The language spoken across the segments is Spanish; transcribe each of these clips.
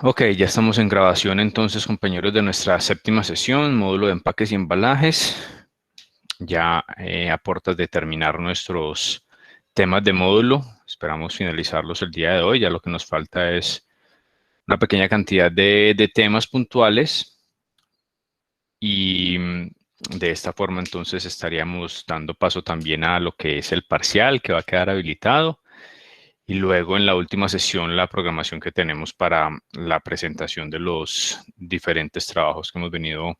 Ok, ya estamos en grabación entonces, compañeros, de nuestra séptima sesión, módulo de empaques y embalajes. Ya a puertas de terminar nuestros temas de módulo. Esperamos finalizarlos el día de hoy. Ya lo que nos falta es una pequeña cantidad de temas puntuales. Y de esta forma entonces estaríamos dando paso también a lo que es el parcial que va a quedar habilitado. Y luego en la última sesión, la programación que tenemos para la presentación de los diferentes trabajos que hemos venido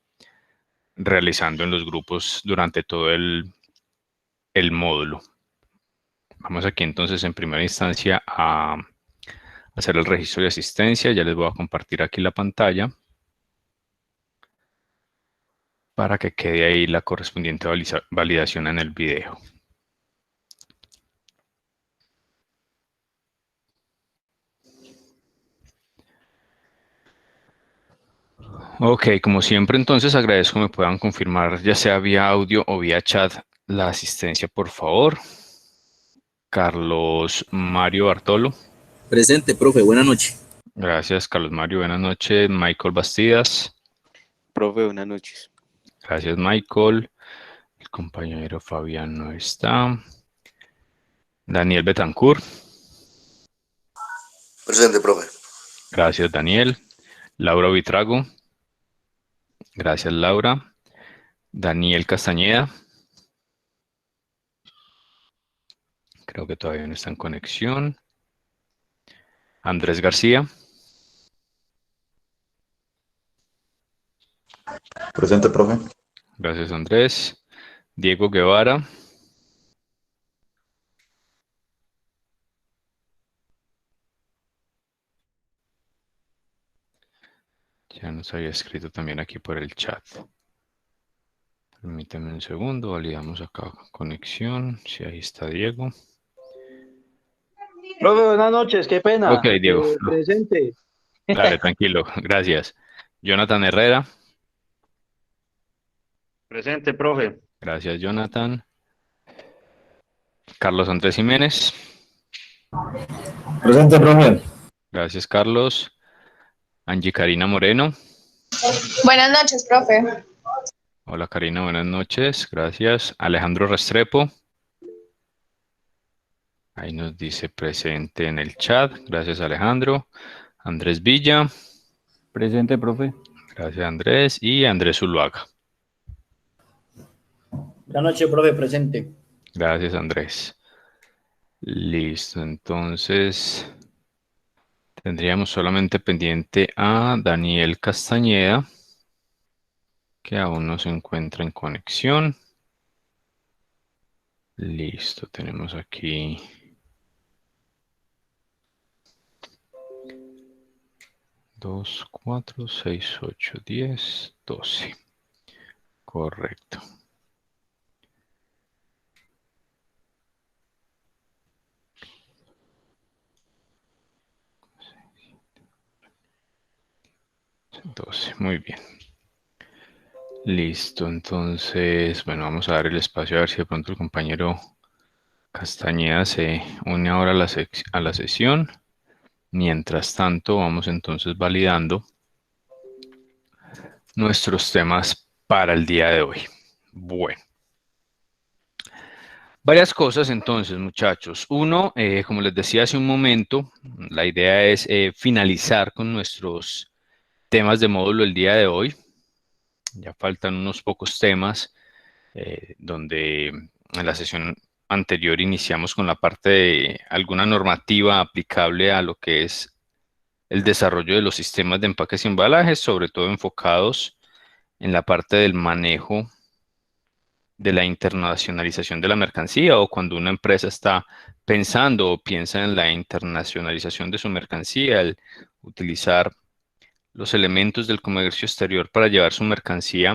realizando en los grupos durante todo el módulo. Vamos aquí entonces en primera instancia a hacer el registro de asistencia. Ya les voy a compartir aquí la pantalla para que quede ahí la correspondiente validación en el video. Ok, como siempre entonces agradezco me puedan confirmar ya sea vía audio o vía chat la asistencia, por favor. Carlos Mario Bartolo. Presente, profe, buena noche. Gracias, Carlos Mario. Buenas noches. Michael Bastidas. Profe, buenas noches. Gracias, Michael. El compañero Fabián no está. Daniel Betancourt. Presente, profe. Gracias, Daniel. Laura Vitrago. Gracias, Laura. Daniel Castañeda. Creo que todavía no está en conexión. Andrés García. Presente, profe. Gracias, Andrés. Diego Guevara. Ya nos había escrito también aquí por el chat. Permítame un segundo, validamos acá conexión. Sí, ahí está Diego. Profe, buenas noches, qué pena. Ok, Diego. Presente. Dale, tranquilo, gracias. Jonathan Herrera. Presente, profe. Gracias, Jonathan. Carlos Andrés Jiménez. Presente, profe. Gracias, Carlos. Angie Karina Moreno. Buenas noches, profe. Hola, Karina, buenas noches. Gracias. Alejandro Restrepo. Ahí nos dice presente en el chat. Gracias, Alejandro. Andrés Villa. Presente, profe. Gracias, Andrés. Y Andrés Zuluaga. Buenas noches, profe, presente. Gracias, Andrés. Listo, entonces tendríamos solamente pendiente a Daniel Castañeda, que aún no se encuentra en conexión. Listo, tenemos aquí 2, 4, 6, 8, 10, 12. Correcto. Muy bien. Listo, entonces, bueno, vamos a dar el espacio a ver si de pronto el compañero Castañeda se une ahora a la sesión. Mientras tanto, vamos entonces validando nuestros temas para el día de hoy. Bueno. Varias cosas entonces, muchachos. Uno, como les decía hace un momento, la idea es finalizar con nuestros temas de módulo el día de hoy. Ya faltan unos pocos temas donde en la sesión anterior iniciamos con la parte de alguna normativa aplicable a lo que es el desarrollo de los sistemas de empaques y embalajes, sobre todo enfocados en la parte del manejo de la internacionalización de la mercancía o cuando una empresa está pensando o piensa en la internacionalización de su mercancía, el utilizar los elementos del comercio exterior para llevar su mercancía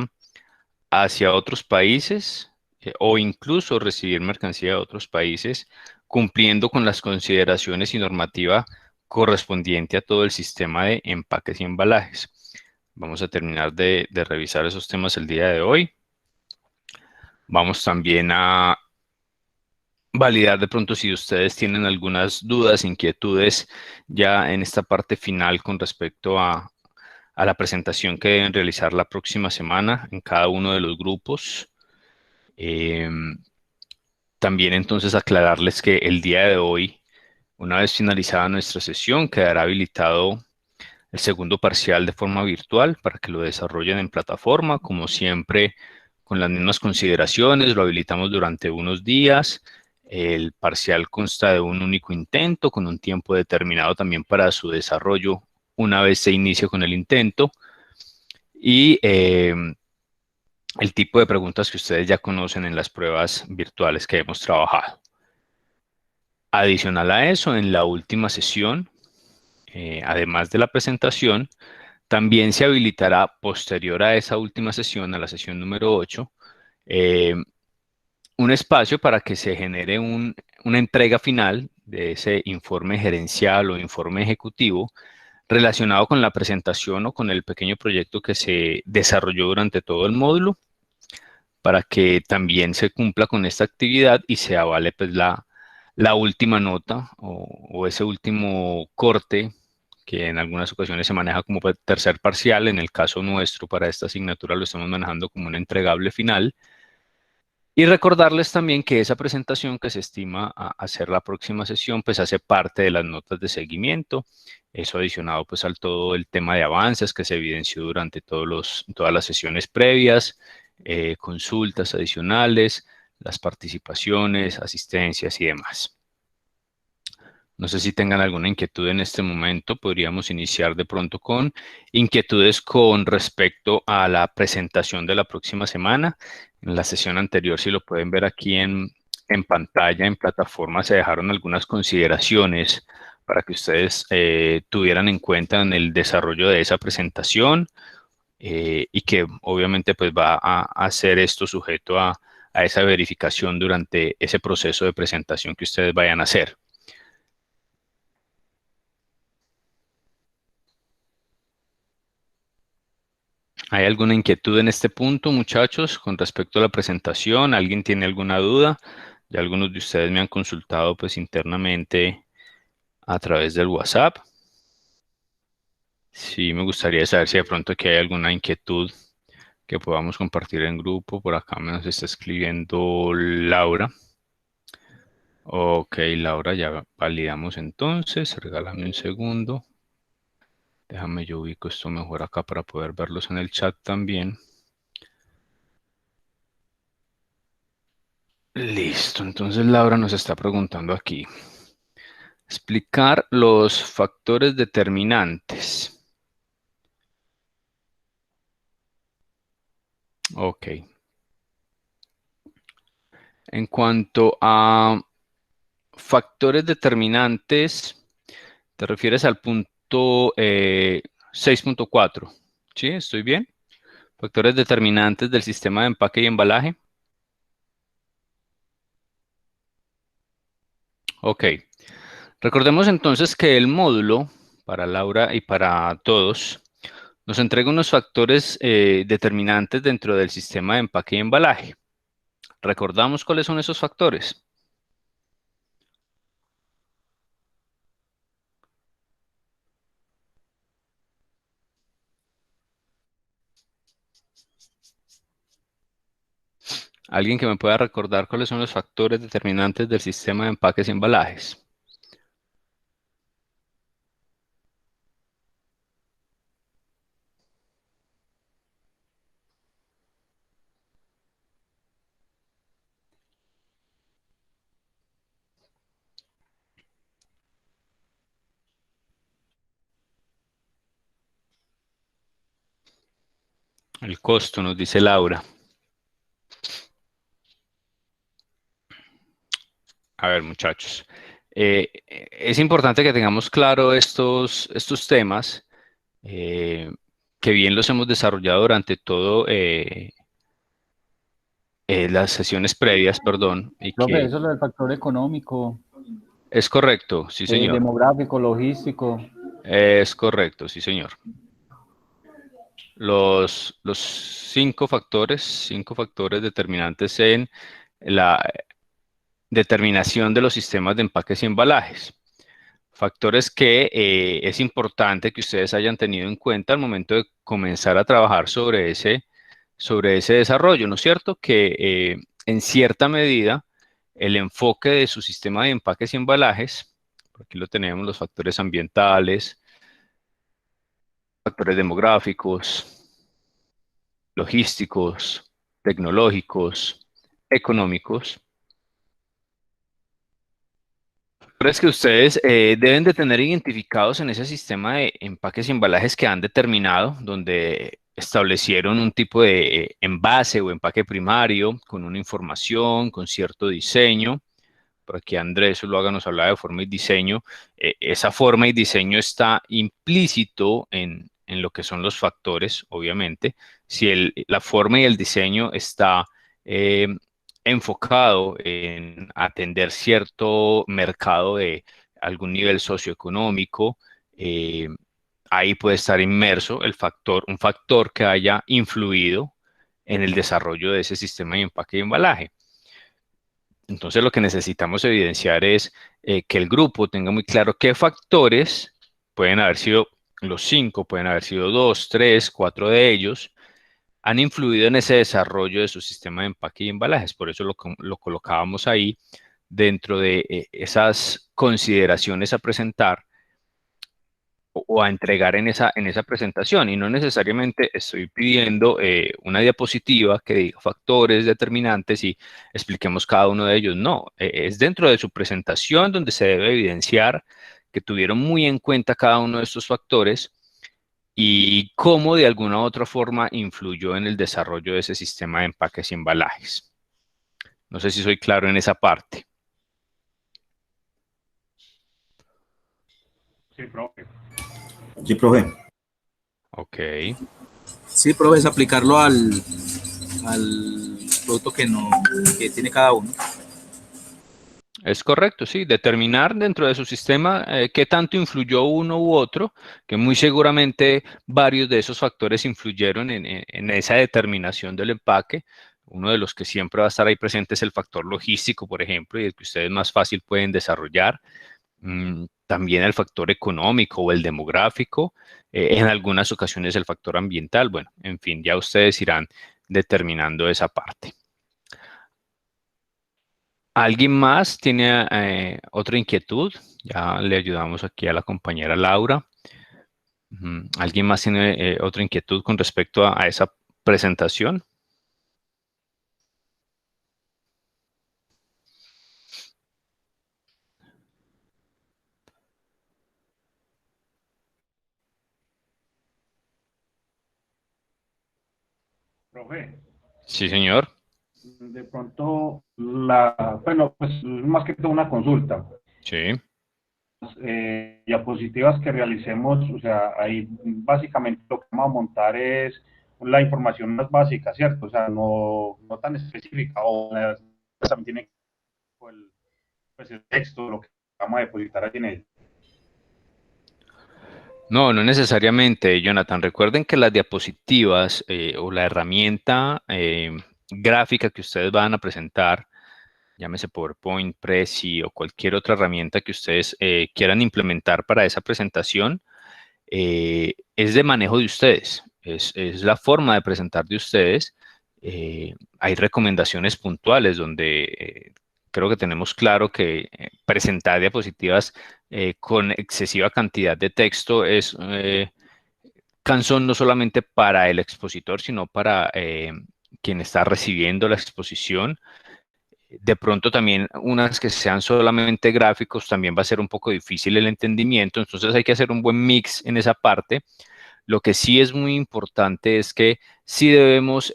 hacia otros países o incluso recibir mercancía de otros países, cumpliendo con las consideraciones y normativa correspondiente a todo el sistema de empaques y embalajes. Vamos a terminar de revisar esos temas el día de hoy. Vamos también a validar de pronto si ustedes tienen algunas dudas, inquietudes ya en esta parte final con respecto a la presentación que deben realizar la próxima semana en cada uno de los grupos. También entonces aclararles que el día de hoy, una vez finalizada nuestra sesión, quedará habilitado el segundo parcial de forma virtual para que lo desarrollen en plataforma. Como siempre, con las mismas consideraciones, lo habilitamos durante unos días. El parcial consta de un único intento con un tiempo determinado también para su desarrollo una vez se inicie con el intento. Y el tipo de preguntas que ustedes ya conocen en las pruebas virtuales que hemos trabajado. Adicional a eso, en la última sesión, además de la presentación, también se habilitará posterior a esa última sesión, a la sesión número 8, un espacio para que se genere una entrega final de ese informe gerencial o informe ejecutivo relacionado con la presentación o con el pequeño proyecto que se desarrolló durante todo el módulo, para que también se cumpla con esta actividad y se avale pues la última nota o ese último corte que en algunas ocasiones se maneja como tercer parcial. En el caso nuestro, para esta asignatura lo estamos manejando como un entregable final. Y recordarles también que esa presentación que se estima a hacer la próxima sesión, pues hace parte de las notas de seguimiento. Eso adicionado pues al todo el tema de avances que se evidenció durante todas las sesiones previas, consultas adicionales, las participaciones, asistencias y demás. No sé si tengan alguna inquietud en este momento. Podríamos iniciar de pronto con inquietudes con respecto a la presentación de la próxima semana. En la sesión anterior, si lo pueden ver aquí en pantalla, en plataforma, se dejaron algunas consideraciones para que ustedes tuvieran en cuenta en el desarrollo de esa presentación y que obviamente pues va a ser esto sujeto a esa verificación durante ese proceso de presentación que ustedes vayan a hacer. ¿Hay alguna inquietud en este punto, muchachos, con respecto a la presentación? ¿Alguien tiene alguna duda? Ya algunos de ustedes me han consultado pues internamente a través del WhatsApp. Sí, me gustaría saber si de pronto aquí hay alguna inquietud que podamos compartir en grupo. Por acá me nos está escribiendo Laura. Ok, Laura, ya validamos entonces. Regálame un segundo. Déjame, yo ubico esto mejor acá para poder verlos en el chat también. Listo, entonces Laura nos está preguntando aquí. Explicar los factores determinantes. Ok. En cuanto a factores determinantes, te refieres al punto 6.4. ¿Sí? ¿Estoy bien? Factores determinantes del sistema de empaque y embalaje. Ok. Recordemos entonces que el módulo, para Laura y para todos, nos entrega unos factores determinantes dentro del sistema de empaque y embalaje. ¿Recordamos cuáles son esos factores? ¿Alguien que me pueda recordar cuáles son los factores determinantes del sistema de empaques y embalajes? El costo, nos dice Laura. A ver, muchachos. Es importante que tengamos claro estos temas, que bien los hemos desarrollado durante todo las sesiones previas, perdón, y Profe, que eso es lo del factor económico, es correcto, sí, señor. demográfico, logístico. Es correcto, sí, señor. Los cinco factores determinantes en la determinación de los sistemas de empaques y embalajes. Factores que es importante que ustedes hayan tenido en cuenta al momento de comenzar a trabajar sobre ese desarrollo, ¿no es cierto? Que en cierta medida el enfoque de su sistema de empaques y embalajes, por aquí lo tenemos, los factores ambientales, factores demográficos, logísticos, tecnológicos, económicos. Factores que ustedes deben de tener identificados en ese sistema de empaques y embalajes que han determinado, donde establecieron un tipo de envase o empaque primario con una información, con cierto diseño. Por aquí Andrés Zuluaga nos hablaba de forma y diseño. Esa forma y diseño está implícito en lo que son los factores, obviamente. Si la forma y el diseño está enfocado en atender cierto mercado de algún nivel socioeconómico, ahí puede estar inmerso un factor que haya influido en el desarrollo de ese sistema de empaque y embalaje. Entonces lo que necesitamos evidenciar es que el grupo tenga muy claro qué factores, pueden haber sido los 5, pueden haber sido 2, 3, 4 de ellos, han influido en ese desarrollo de su sistema de empaque y embalajes. Por eso lo colocábamos ahí dentro de esas consideraciones a presentar o a entregar en esa presentación. Y no necesariamente estoy pidiendo una diapositiva que diga factores determinantes y expliquemos cada uno de ellos. No, es dentro de su presentación donde se debe evidenciar que tuvieron muy en cuenta cada uno de estos factores y cómo de alguna u otra forma influyó en el desarrollo de ese sistema de empaques y embalajes. No sé si soy claro en esa parte. Sí, profe. Sí, profe. Ok. Sí, profe, es aplicarlo al producto que tiene cada uno. Es correcto, sí, determinar dentro de su sistema qué tanto influyó uno u otro, que muy seguramente varios de esos factores influyeron en esa determinación del empaque. Uno de los que siempre va a estar ahí presente es el factor logístico, por ejemplo, y el que ustedes más fácil pueden desarrollar. También el factor económico o el demográfico, en algunas ocasiones el factor ambiental. Bueno, en fin, ya ustedes irán determinando esa parte. ¿Alguien más tiene otra inquietud? Ya le ayudamos aquí a la compañera Laura. ¿Alguien más tiene otra inquietud con respecto a esa presentación? Profe, Sí, señor. de pronto, bueno, pues más que todo una consulta. Sí. Diapositivas que realicemos, o sea, ahí básicamente lo que vamos a montar es la información más básica, ¿cierto? O sea, no tan específica, o también tiene pues el texto, lo que vamos a depositar allí en él. No, no necesariamente, Jonathan. Recuerden que las diapositivas o la herramienta gráfica que ustedes van a presentar, llámese PowerPoint, Prezi o cualquier otra herramienta que ustedes quieran implementar para esa presentación, es de manejo de ustedes, es la forma de presentar de ustedes. Hay recomendaciones puntuales donde creo que tenemos claro que presentar diapositivas con excesiva cantidad de texto es cansón no solamente para el expositor, sino para quien está recibiendo la exposición. De pronto también unas que sean solamente gráficos también va a ser un poco difícil el entendimiento, entonces hay que hacer un buen mix en esa parte. Lo que sí es muy importante es que sí debemos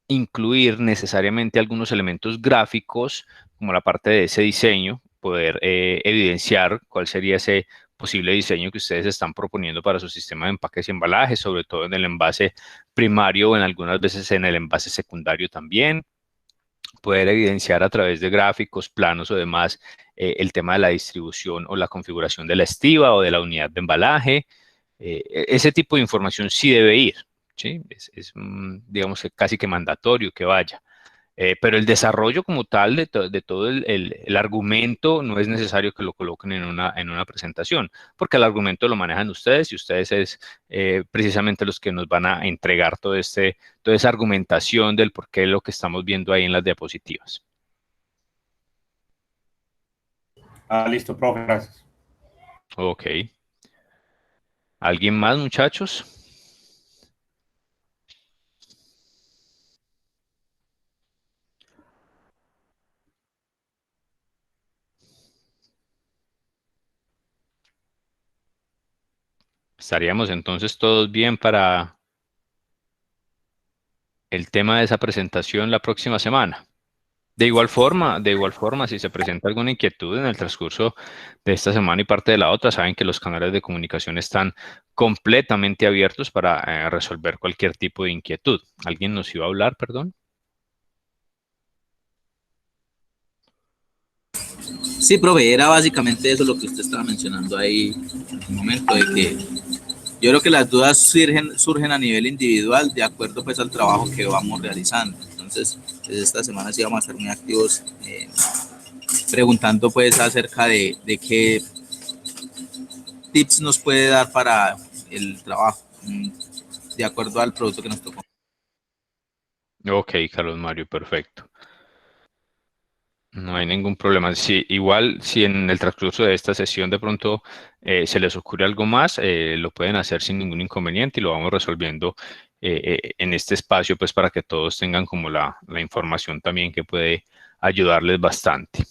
incluir necesariamente algunos elementos gráficos, como la parte de ese diseño, poder evidenciar cuál sería ese posible diseño que ustedes están proponiendo para su sistema de empaques y embalajes, sobre todo en el envase primario o en algunas veces en el envase secundario también. Poder evidenciar a través de gráficos, planos o demás el tema de la distribución o la configuración de la estiba o de la unidad de embalaje. Ese tipo de información sí debe ir, ¿sí? Digamos que casi que mandatorio que vaya. Pero el desarrollo como tal de todo el argumento no es necesario que lo coloquen en una presentación, porque el argumento lo manejan ustedes y ustedes es precisamente los que nos van a entregar toda esa argumentación del por qué lo que estamos viendo ahí en las diapositivas. Listo, profe, gracias. Ok. ¿Alguien más, muchachos? Estaríamos entonces todos bien para el tema de esa presentación la próxima semana. De igual forma, si se presenta alguna inquietud en el transcurso de esta semana y parte de la otra, saben que los canales de comunicación están completamente abiertos para resolver cualquier tipo de inquietud. ¿Alguien nos iba a hablar, perdón? Sí, profe, era básicamente eso lo que usted estaba mencionando ahí en un momento, de que yo creo que las dudas surgen a nivel individual de acuerdo pues al trabajo que vamos realizando. Entonces, pues, esta semana sí vamos a estar muy activos preguntando pues acerca de qué tips nos puede dar para el trabajo de acuerdo al producto que nos tocó. Ok, Carlos Mario, perfecto. No hay ningún problema. Si, igual, si en el transcurso de esta sesión de pronto se les ocurre algo más, lo pueden hacer sin ningún inconveniente y lo vamos resolviendo en este espacio, pues para que todos tengan como la información también que puede ayudarles bastante.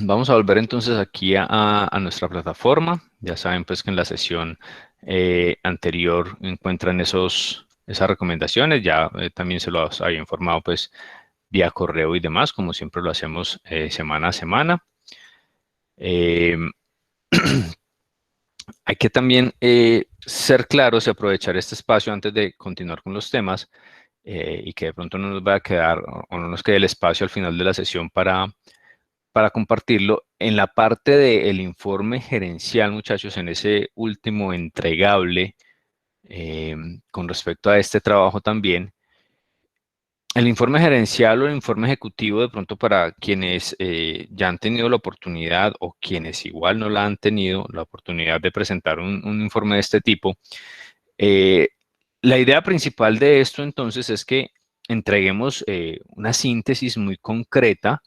Vamos a volver entonces aquí a nuestra plataforma. Ya saben pues que en la sesión anterior encuentran esas recomendaciones. Ya también se los había informado pues vía correo y demás, como siempre lo hacemos semana a semana. Hay que también ser claros y aprovechar este espacio antes de continuar con los temas y que de pronto no nos vaya a quedar o no nos quede el espacio al final de la sesión para compartirlo. En la parte del informe gerencial, muchachos, en ese último entregable con respecto a este trabajo también, el informe gerencial o el informe ejecutivo, de pronto para quienes ya han tenido la oportunidad o quienes igual no la han tenido la oportunidad de presentar un informe de este tipo, eh, la idea principal de esto entonces es que entreguemos una síntesis muy concreta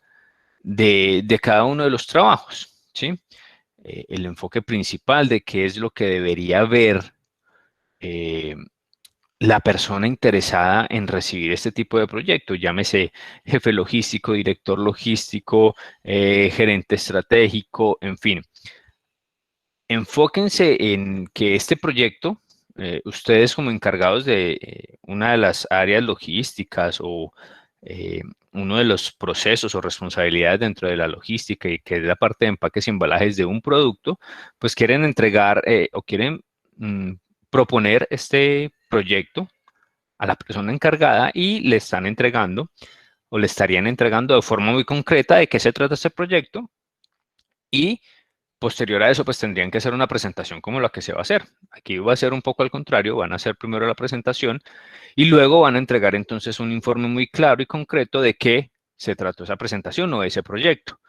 de cada uno de los trabajos, ¿sí? El enfoque principal de qué es lo que debería ver eh, la persona interesada en recibir este tipo de proyecto, llámese jefe logístico, director logístico, gerente estratégico, en fin. Enfóquense en que este proyecto, ustedes como encargados de una de las áreas logísticas o uno de los procesos o responsabilidades dentro de la logística y que es la parte de empaques y embalajes de un producto, pues quieren entregar o quieren proponer este proyecto a la persona encargada y le están entregando o le estarían entregando de forma muy concreta de qué se trata este proyecto y posterior a eso pues tendrían que hacer una presentación como la que se va a hacer. Aquí va a ser un poco al contrario, van a hacer primero la presentación y luego van a entregar entonces un informe muy claro y concreto de qué se trató esa presentación o ese proyecto.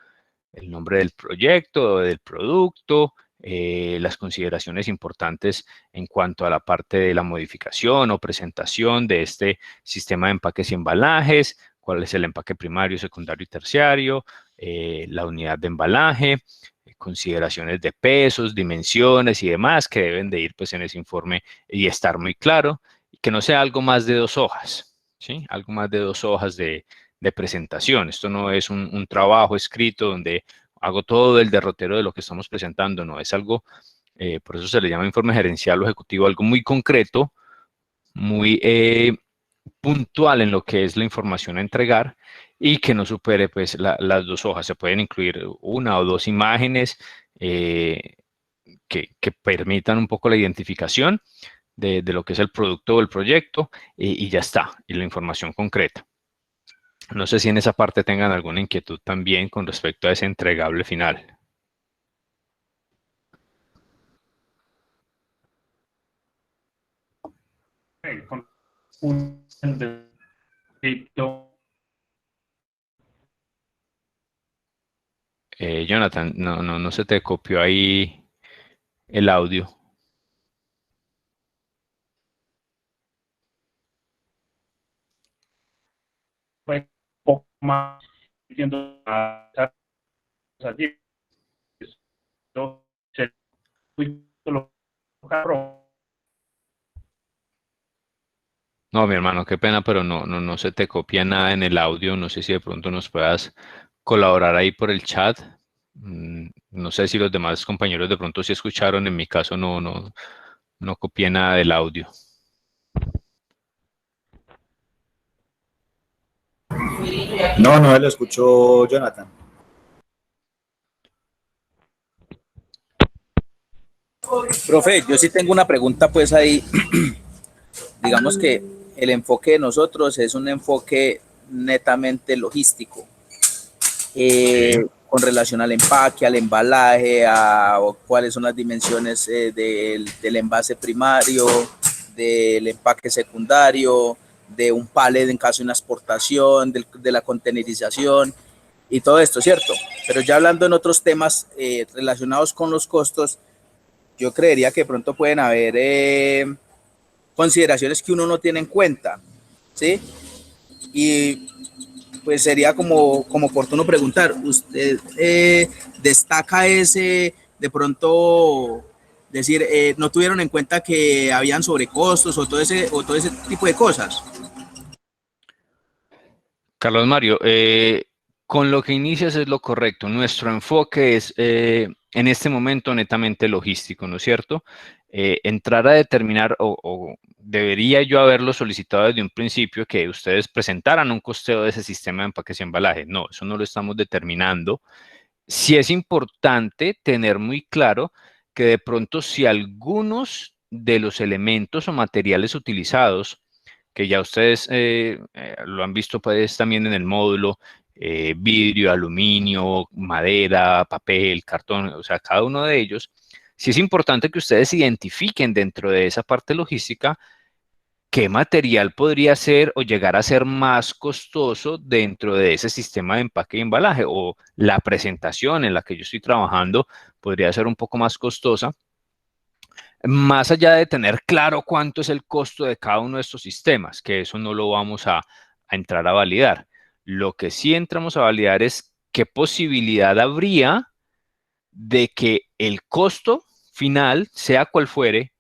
El nombre del proyecto, o del producto, las consideraciones importantes en cuanto a la parte de la modificación o presentación de este sistema de empaques y embalajes, cuál es el empaque primario, secundario y terciario, la unidad de embalaje, consideraciones de pesos, dimensiones y demás que deben de ir pues en ese informe y estar muy claro, y que no sea algo más de 2 hojas, ¿sí? Algo más de 2 hojas de presentación. Esto no es un trabajo escrito donde hago todo el derrotero de lo que estamos presentando, no, es algo, por eso se le llama informe gerencial o ejecutivo, algo muy concreto, muy puntual en lo que es la información a entregar y que no supere pues las 2 hojas. Se pueden incluir 1 o 2 imágenes que permitan un poco la identificación de lo que es el producto o el proyecto y ya está, y la información concreta. No sé si en esa parte tengan alguna inquietud también con respecto a ese entregable final. con un cripto. Jonathan, no se te copió ahí el audio. Pues un poco más entiendo allí. Esto se lo No, mi hermano, qué pena, pero no se te copia nada en el audio. No sé si de pronto nos puedas colaborar ahí por el chat. No sé si los demás compañeros de pronto sí escucharon. En mi caso no copié nada del audio. No él lo escuchó Jonathan. Profe, yo sí tengo una pregunta pues ahí. Digamos que el enfoque de nosotros es un enfoque netamente logístico, Sí. con relación al empaque, al embalaje, a cuáles son las dimensiones del envase primario, del empaque secundario, de un pallet en caso de una exportación, de la contenerización y todo esto, ¿cierto? Pero ya hablando en otros temas relacionados con los costos, yo creería que pronto pueden haber consideraciones que uno no tiene en cuenta, ¿sí? Y pues sería como oportuno preguntar, ¿usted destaca ese, de pronto, decir, no tuvieron en cuenta que habían sobrecostos o todo ese tipo de cosas? Carlos Mario, con lo que inicias es lo correcto. Nuestro enfoque es en este momento netamente logístico, ¿no es cierto? Entrar a determinar, o debería yo haberlo solicitado desde un principio, que ustedes presentaran un costeo de ese sistema de empaques y embalaje. No, eso no lo estamos determinando. Sí es importante tener muy claro que de pronto si algunos de los elementos o materiales utilizados, que ya ustedes lo han visto pues también en el módulo, vidrio, aluminio, madera, papel, cartón, o sea, cada uno de ellos, sí es importante que ustedes identifiquen dentro de esa parte logística qué material podría ser o llegar a ser más costoso dentro de ese sistema de empaque y embalaje, o la presentación en la que yo estoy trabajando podría ser un poco más costosa, más allá de tener claro cuánto es el costo de cada uno de estos sistemas, que eso no lo vamos a entrar a validar. Lo que sí entramos a validar es qué posibilidad habría de que el costo final, sea cual fuere,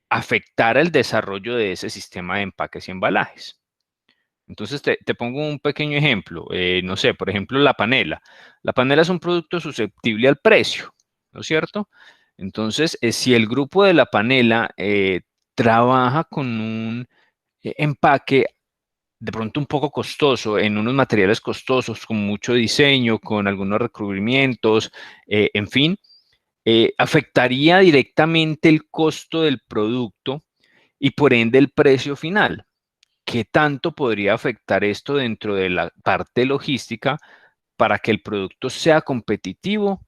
afectara el desarrollo de ese sistema de empaques y embalajes. Entonces, te pongo un pequeño ejemplo. No sé, por ejemplo, la panela. La panela es un producto susceptible al precio, ¿no es cierto? Entonces, si el grupo de la panela trabaja con un empaque de pronto un poco costoso, en unos materiales costosos, con mucho diseño, con algunos recubrimientos, en fin, afectaría directamente el costo del producto y por ende el precio final. ¿Qué tanto podría afectar esto dentro de la parte logística para que el producto sea competitivo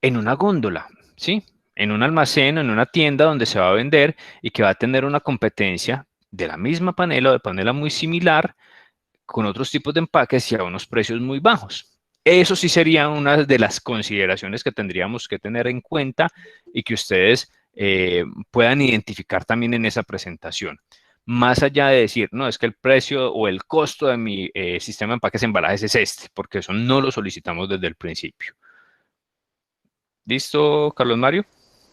en una góndola? ¿Sí? En un almacén o en una tienda donde se va a vender y que va a tener una competencia de la misma panela o de panela muy similar con otros tipos de empaques y a unos precios muy bajos. Eso sí sería una de las consideraciones que tendríamos que tener en cuenta y que ustedes puedan identificar también en esa presentación. Más allá de decir, no, es que el precio o el costo de mi sistema de empaques y embalajes es este, porque eso no lo solicitamos desde el principio. ¿Listo, Carlos Mario?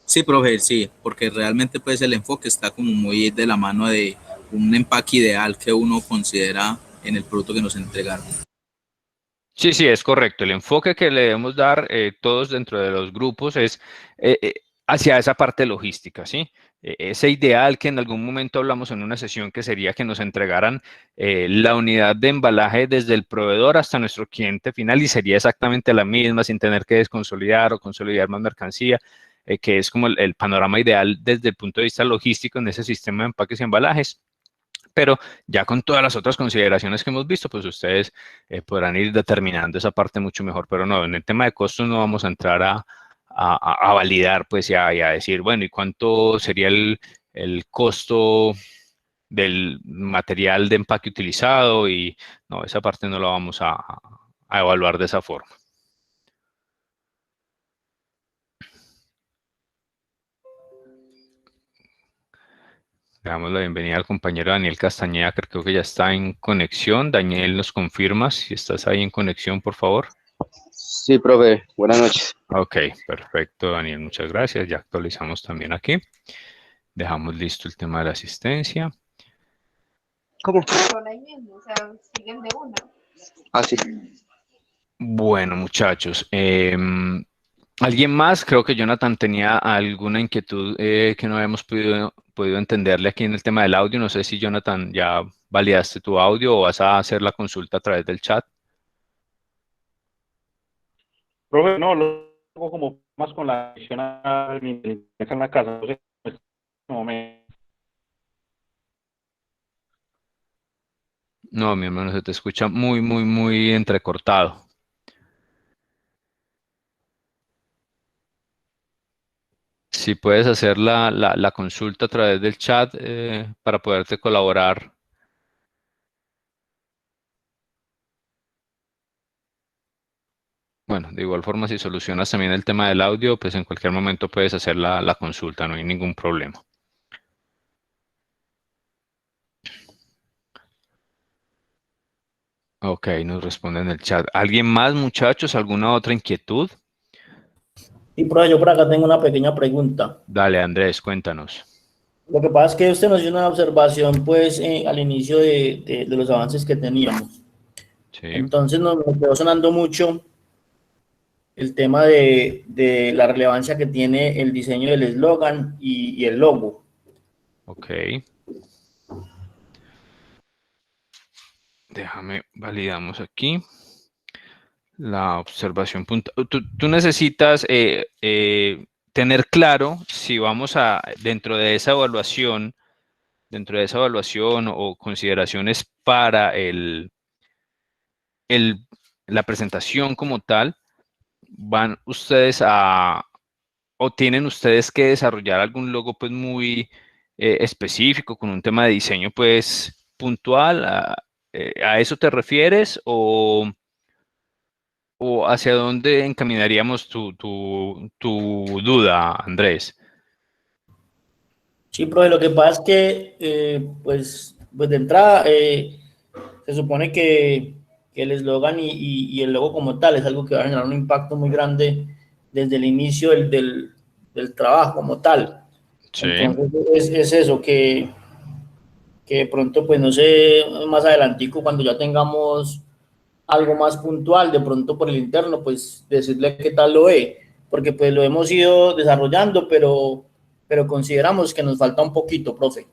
Sí, profe, sí, porque realmente pues el enfoque está como muy de la mano de un empaque ideal que uno considera en el producto que nos entregaron. Sí, sí, es correcto. El enfoque que le debemos dar todos dentro de los grupos es hacia esa parte logística, ¿sí? Ese ideal que en algún momento hablamos en una sesión que sería que nos entregaran la unidad de embalaje desde el proveedor hasta nuestro cliente final y sería exactamente la misma sin tener que desconsolidar o consolidar más mercancía, que es como el panorama ideal desde el punto de vista logístico en ese sistema de empaques y embalajes. Pero ya con todas las otras consideraciones que hemos visto, pues ustedes podrán ir determinando esa parte mucho mejor. Pero no, en el tema de costos no vamos a entrar a validar, pues, y a decir, bueno, ¿y cuánto sería el costo del material de empaque utilizado y no, esa parte no la vamos a evaluar de esa forma. Le damos la bienvenida al compañero Daniel Castañeda, que creo que ya está en conexión. Daniel, ¿nos confirmas si estás ahí en conexión, por favor? Sí, profe, buenas noches. Ok, perfecto, Daniel, muchas gracias. Ya actualizamos también aquí. Dejamos listo el tema de la asistencia. ¿Cómo? Son ahí mismo, o sea, siguen de una. Ah, sí. Bueno, muchachos, ¿alguien más? Creo que Jonathan tenía alguna inquietud que no habíamos podido entenderle aquí en el tema del audio. No sé si, Jonathan, ya validaste tu audio o vas a hacer la consulta a través del chat. Profe, no, lo hago como más con la conexión a mi internet en la casa, no sé, en este momento. No, mi hermano, se te escucha muy, muy, muy entrecortado. Si puedes hacer la consulta a través del chat para poderte colaborar. Bueno, de igual forma, si solucionas también el tema del audio, pues en cualquier momento puedes hacer la consulta, no hay ningún problema. Ok, nos responde en el chat. ¿Alguien más, muchachos? ¿Alguna otra inquietud? Y profe, yo por acá tengo una pequeña pregunta. Dale, Andrés, cuéntanos. Lo que pasa es que usted nos dio una observación, pues, al inicio de los avances que teníamos. Sí, Entonces nos quedó sonando mucho el tema de la relevancia que tiene el diseño del eslogan y el logo. ok. Déjame, validamos aquí. La observación punta. Tú necesitas tener claro si vamos a, dentro de esa evaluación o consideraciones para el, la presentación como tal, van ustedes o tienen ustedes que desarrollar algún logo pues muy específico con un tema de diseño pues puntual. ¿A eso te refieres o hacia dónde encaminaríamos tu duda, Andrés? Sí, profe, lo que pasa es que, pues de entrada, se supone que el eslogan y el logo como tal es algo que va a generar un impacto muy grande desde el inicio del trabajo como tal. Sí. Entonces, es eso, que de pronto, pues no sé, más adelantico, cuando ya tengamos algo más puntual, de pronto por el interno, pues decirle qué tal lo ve, porque pues lo hemos ido desarrollando, pero consideramos que nos falta un poquito, profe.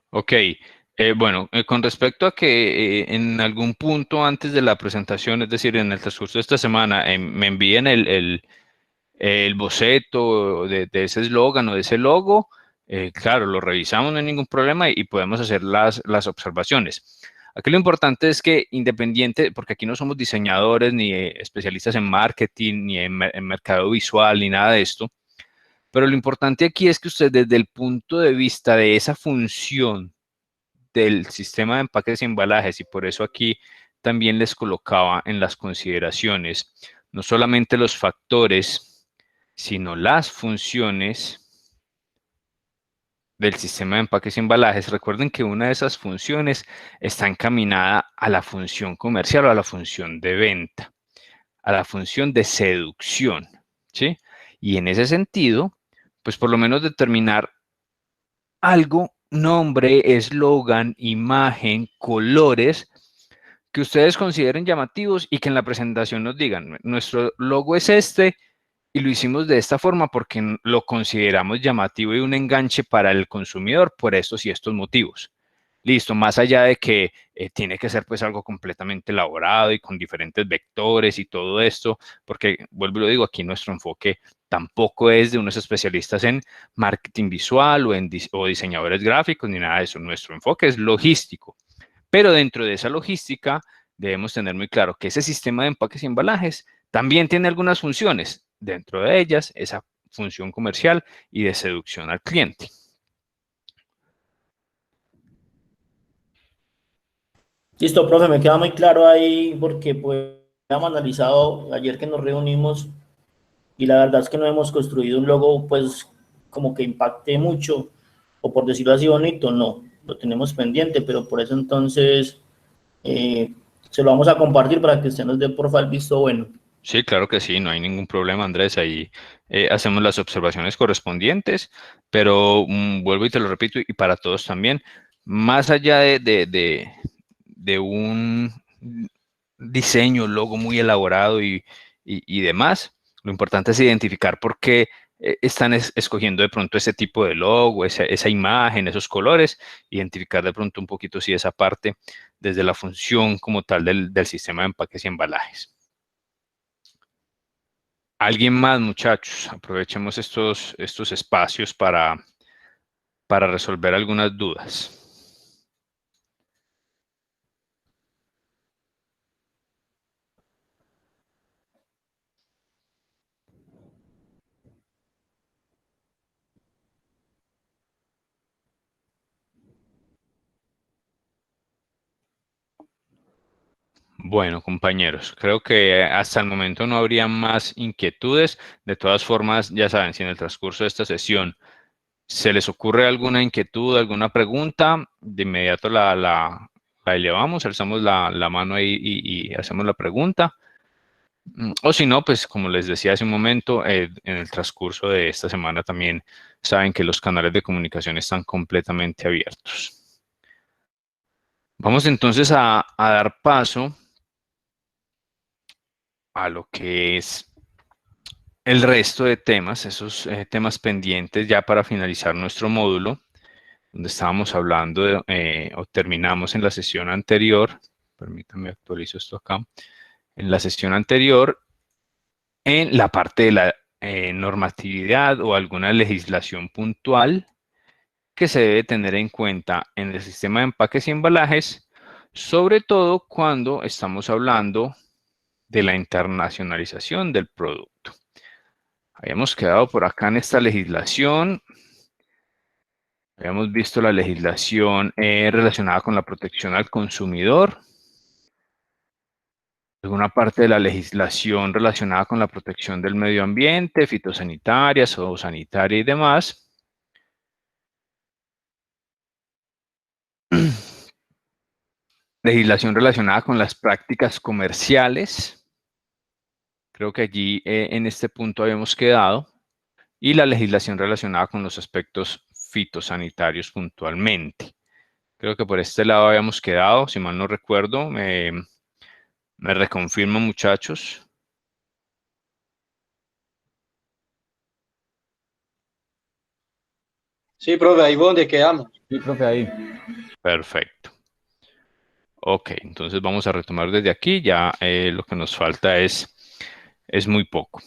Ok, bueno, con respecto a que en algún punto antes de la presentación, es decir, en el transcurso de esta semana, me envíen el boceto de ese eslogan o de ese logo, claro, lo revisamos, no hay ningún problema y podemos hacer las observaciones. Aquí lo importante es que independiente, porque aquí no somos diseñadores ni especialistas en marketing, ni en mercado visual, ni nada de esto, pero lo importante aquí es que usted desde el punto de vista de esa función del sistema de empaques y embalajes, y por eso aquí también les colocaba en las consideraciones no solamente los factores, sino las funciones del sistema de empaques y embalajes. Recuerden que una de esas funciones está encaminada a la función comercial o a la función de venta, a la función de seducción, ¿sí? Y en ese sentido, pues por lo menos determinar algo, nombre, eslogan, imagen, colores que ustedes consideren llamativos y que en la presentación nos digan, nuestro logo es este y lo hicimos de esta forma porque lo consideramos llamativo y un enganche para el consumidor por estos y estos motivos. Listo, más allá de que tiene que ser pues algo completamente elaborado y con diferentes vectores y todo esto, porque vuelvo y lo digo, aquí nuestro enfoque tampoco es de unos especialistas en marketing visual o diseñadores gráficos ni nada de eso. Nuestro enfoque es logístico, pero dentro de esa logística debemos tener muy claro que ese sistema de empaques y embalajes también tiene algunas funciones, dentro de ellas esa función comercial y de seducción al cliente. Listo, profe, me queda muy claro ahí porque pues hemos analizado ayer que nos reunimos y la verdad es que no hemos construido un logo pues como que impacte mucho o por decirlo así bonito, no, lo tenemos pendiente, pero por eso entonces se lo vamos a compartir para que usted nos dé porfa el visto bueno. Sí, claro que sí, no hay ningún problema, Andrés. Ahí hacemos las observaciones correspondientes, pero vuelvo y te lo repito, y para todos también, más allá de un diseño, logo muy elaborado y demás, lo importante es identificar por qué están escogiendo de pronto ese tipo de logo, esa imagen, esos colores, identificar de pronto un poquito si esa parte desde la función como tal del sistema de empaques y embalajes. ¿Alguien más, muchachos? Aprovechemos estos espacios para resolver algunas dudas. Bueno, compañeros, creo que hasta el momento no habría más inquietudes. De todas formas, ya saben, si en el transcurso de esta sesión se les ocurre alguna inquietud, alguna pregunta, de inmediato la elevamos, alzamos la mano ahí y hacemos la pregunta. O si no, pues como les decía hace un momento, en el transcurso de esta semana también saben que los canales de comunicación están completamente abiertos. Vamos entonces a dar paso a lo que es el resto de temas, esos temas pendientes ya para finalizar nuestro módulo, donde estábamos hablando o terminamos en la sesión anterior. Permítanme actualizo esto acá. En la sesión anterior, en la parte de la normatividad o alguna legislación puntual que se debe tener en cuenta en el sistema de empaques y embalajes, sobre todo cuando estamos hablando de la internacionalización del producto. Habíamos quedado por acá en esta legislación. Habíamos visto la legislación relacionada con la protección al consumidor. Alguna parte de la legislación relacionada con la protección del medio ambiente, fitosanitaria, zoosanitaria y demás. Legislación relacionada con las prácticas comerciales. Creo que allí en este punto habíamos quedado. Y la legislación relacionada con los aspectos fitosanitarios puntualmente. Creo que por este lado habíamos quedado, si mal no recuerdo. Me reconfirman, muchachos. Sí, profe, ahí fue donde quedamos. Sí, profe, ahí. Perfecto. Ok, entonces vamos a retomar desde aquí. Ya lo que nos falta es muy poco.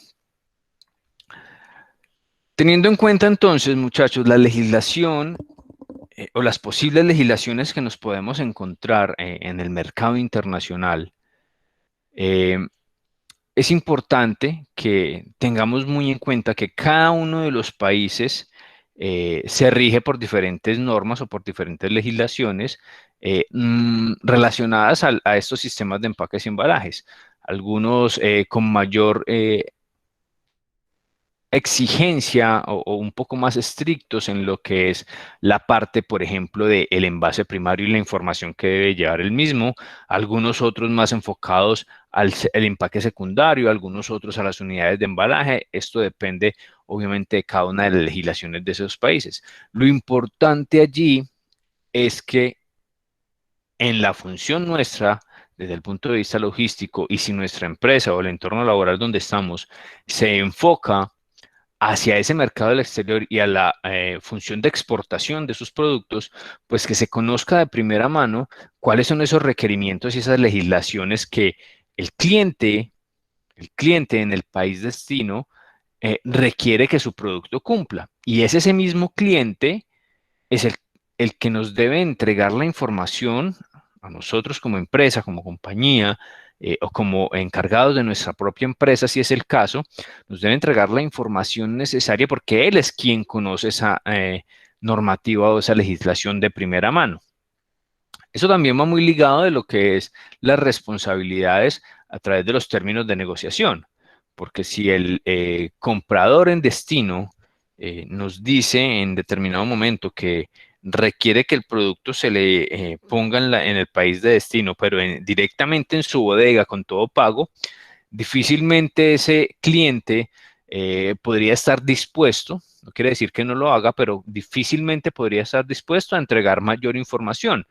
Teniendo en cuenta entonces, muchachos, la legislación o las posibles legislaciones que nos podemos encontrar en el mercado internacional, es importante que tengamos muy en cuenta que cada uno de los países se rige por diferentes normas o por diferentes legislaciones relacionadas a estos sistemas de empaques y embalajes. Algunos con mayor exigencia o un poco más estrictos en lo que es la parte, por ejemplo, del envase primario y la información que debe llevar el mismo, algunos otros más enfocados al el empaque secundario, algunos otros a las unidades de embalaje. Esto depende, obviamente, de cada una de las legislaciones de esos países. Lo importante allí es que en la función nuestra, desde el punto de vista logístico, y si nuestra empresa o el entorno laboral donde estamos se enfoca hacia ese mercado del exterior y a la función de exportación de sus productos, pues que se conozca de primera mano cuáles son esos requerimientos y esas legislaciones que el cliente en el país destino requiere que su producto cumpla. Y es ese mismo cliente es el que nos debe entregar la información a nosotros como empresa, como compañía, o como encargados de nuestra propia empresa, si es el caso, nos debe entregar la información necesaria porque él es quien conoce esa normativa o esa legislación de primera mano. Eso también va muy ligado de lo que es las responsabilidades a través de los términos de negociación, porque si el comprador en destino nos dice en determinado momento que requiere que el producto se le ponga en el país de destino, pero directamente en su bodega con todo pago, difícilmente ese cliente podría estar dispuesto, no quiere decir que no lo haga, pero difícilmente podría estar dispuesto a entregar mayor información.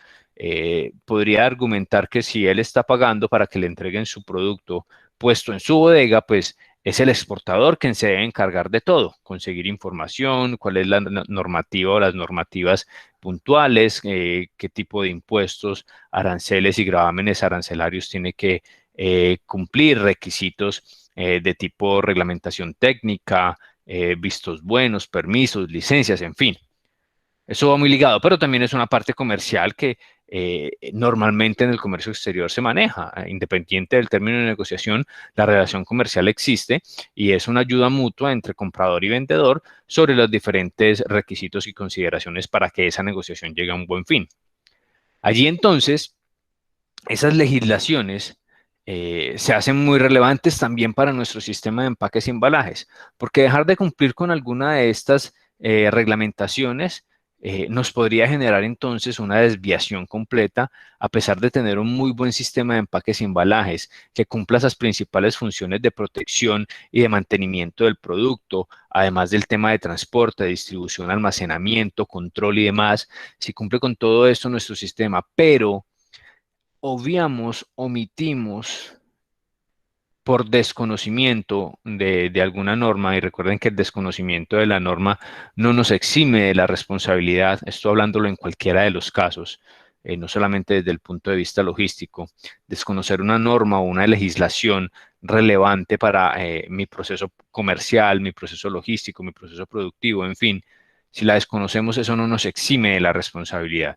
Podría argumentar que si él está pagando para que le entreguen su producto puesto en su bodega, pues es el exportador quien se debe encargar de todo, conseguir información, cuál es la normativa o las normativas puntuales, qué tipo de impuestos, aranceles y gravámenes arancelarios tiene que cumplir, requisitos de tipo reglamentación técnica, vistos buenos, permisos, licencias, en fin. Eso va muy ligado, pero también es una parte comercial que normalmente en el comercio exterior se maneja. Independiente del término de negociación, la relación comercial existe y es una ayuda mutua entre comprador y vendedor sobre los diferentes requisitos y consideraciones para que esa negociación llegue a un buen fin. Allí entonces, esas legislaciones se hacen muy relevantes también para nuestro sistema de empaques y embalajes, porque dejar de cumplir con alguna de estas reglamentaciones nos podría generar entonces una desviación completa, a pesar de tener un muy buen sistema de empaques y embalajes que cumpla esas principales funciones de protección y de mantenimiento del producto, además del tema de transporte, distribución, almacenamiento, control y demás. Si cumple con todo esto nuestro sistema, pero omitimos por desconocimiento de alguna norma, y recuerden que el desconocimiento de la norma no nos exime de la responsabilidad, estoy hablándolo en cualquiera de los casos, no solamente desde el punto de vista logístico, desconocer una norma o una legislación relevante para mi proceso comercial, mi proceso logístico, mi proceso productivo, en fin, si la desconocemos, eso no nos exime de la responsabilidad.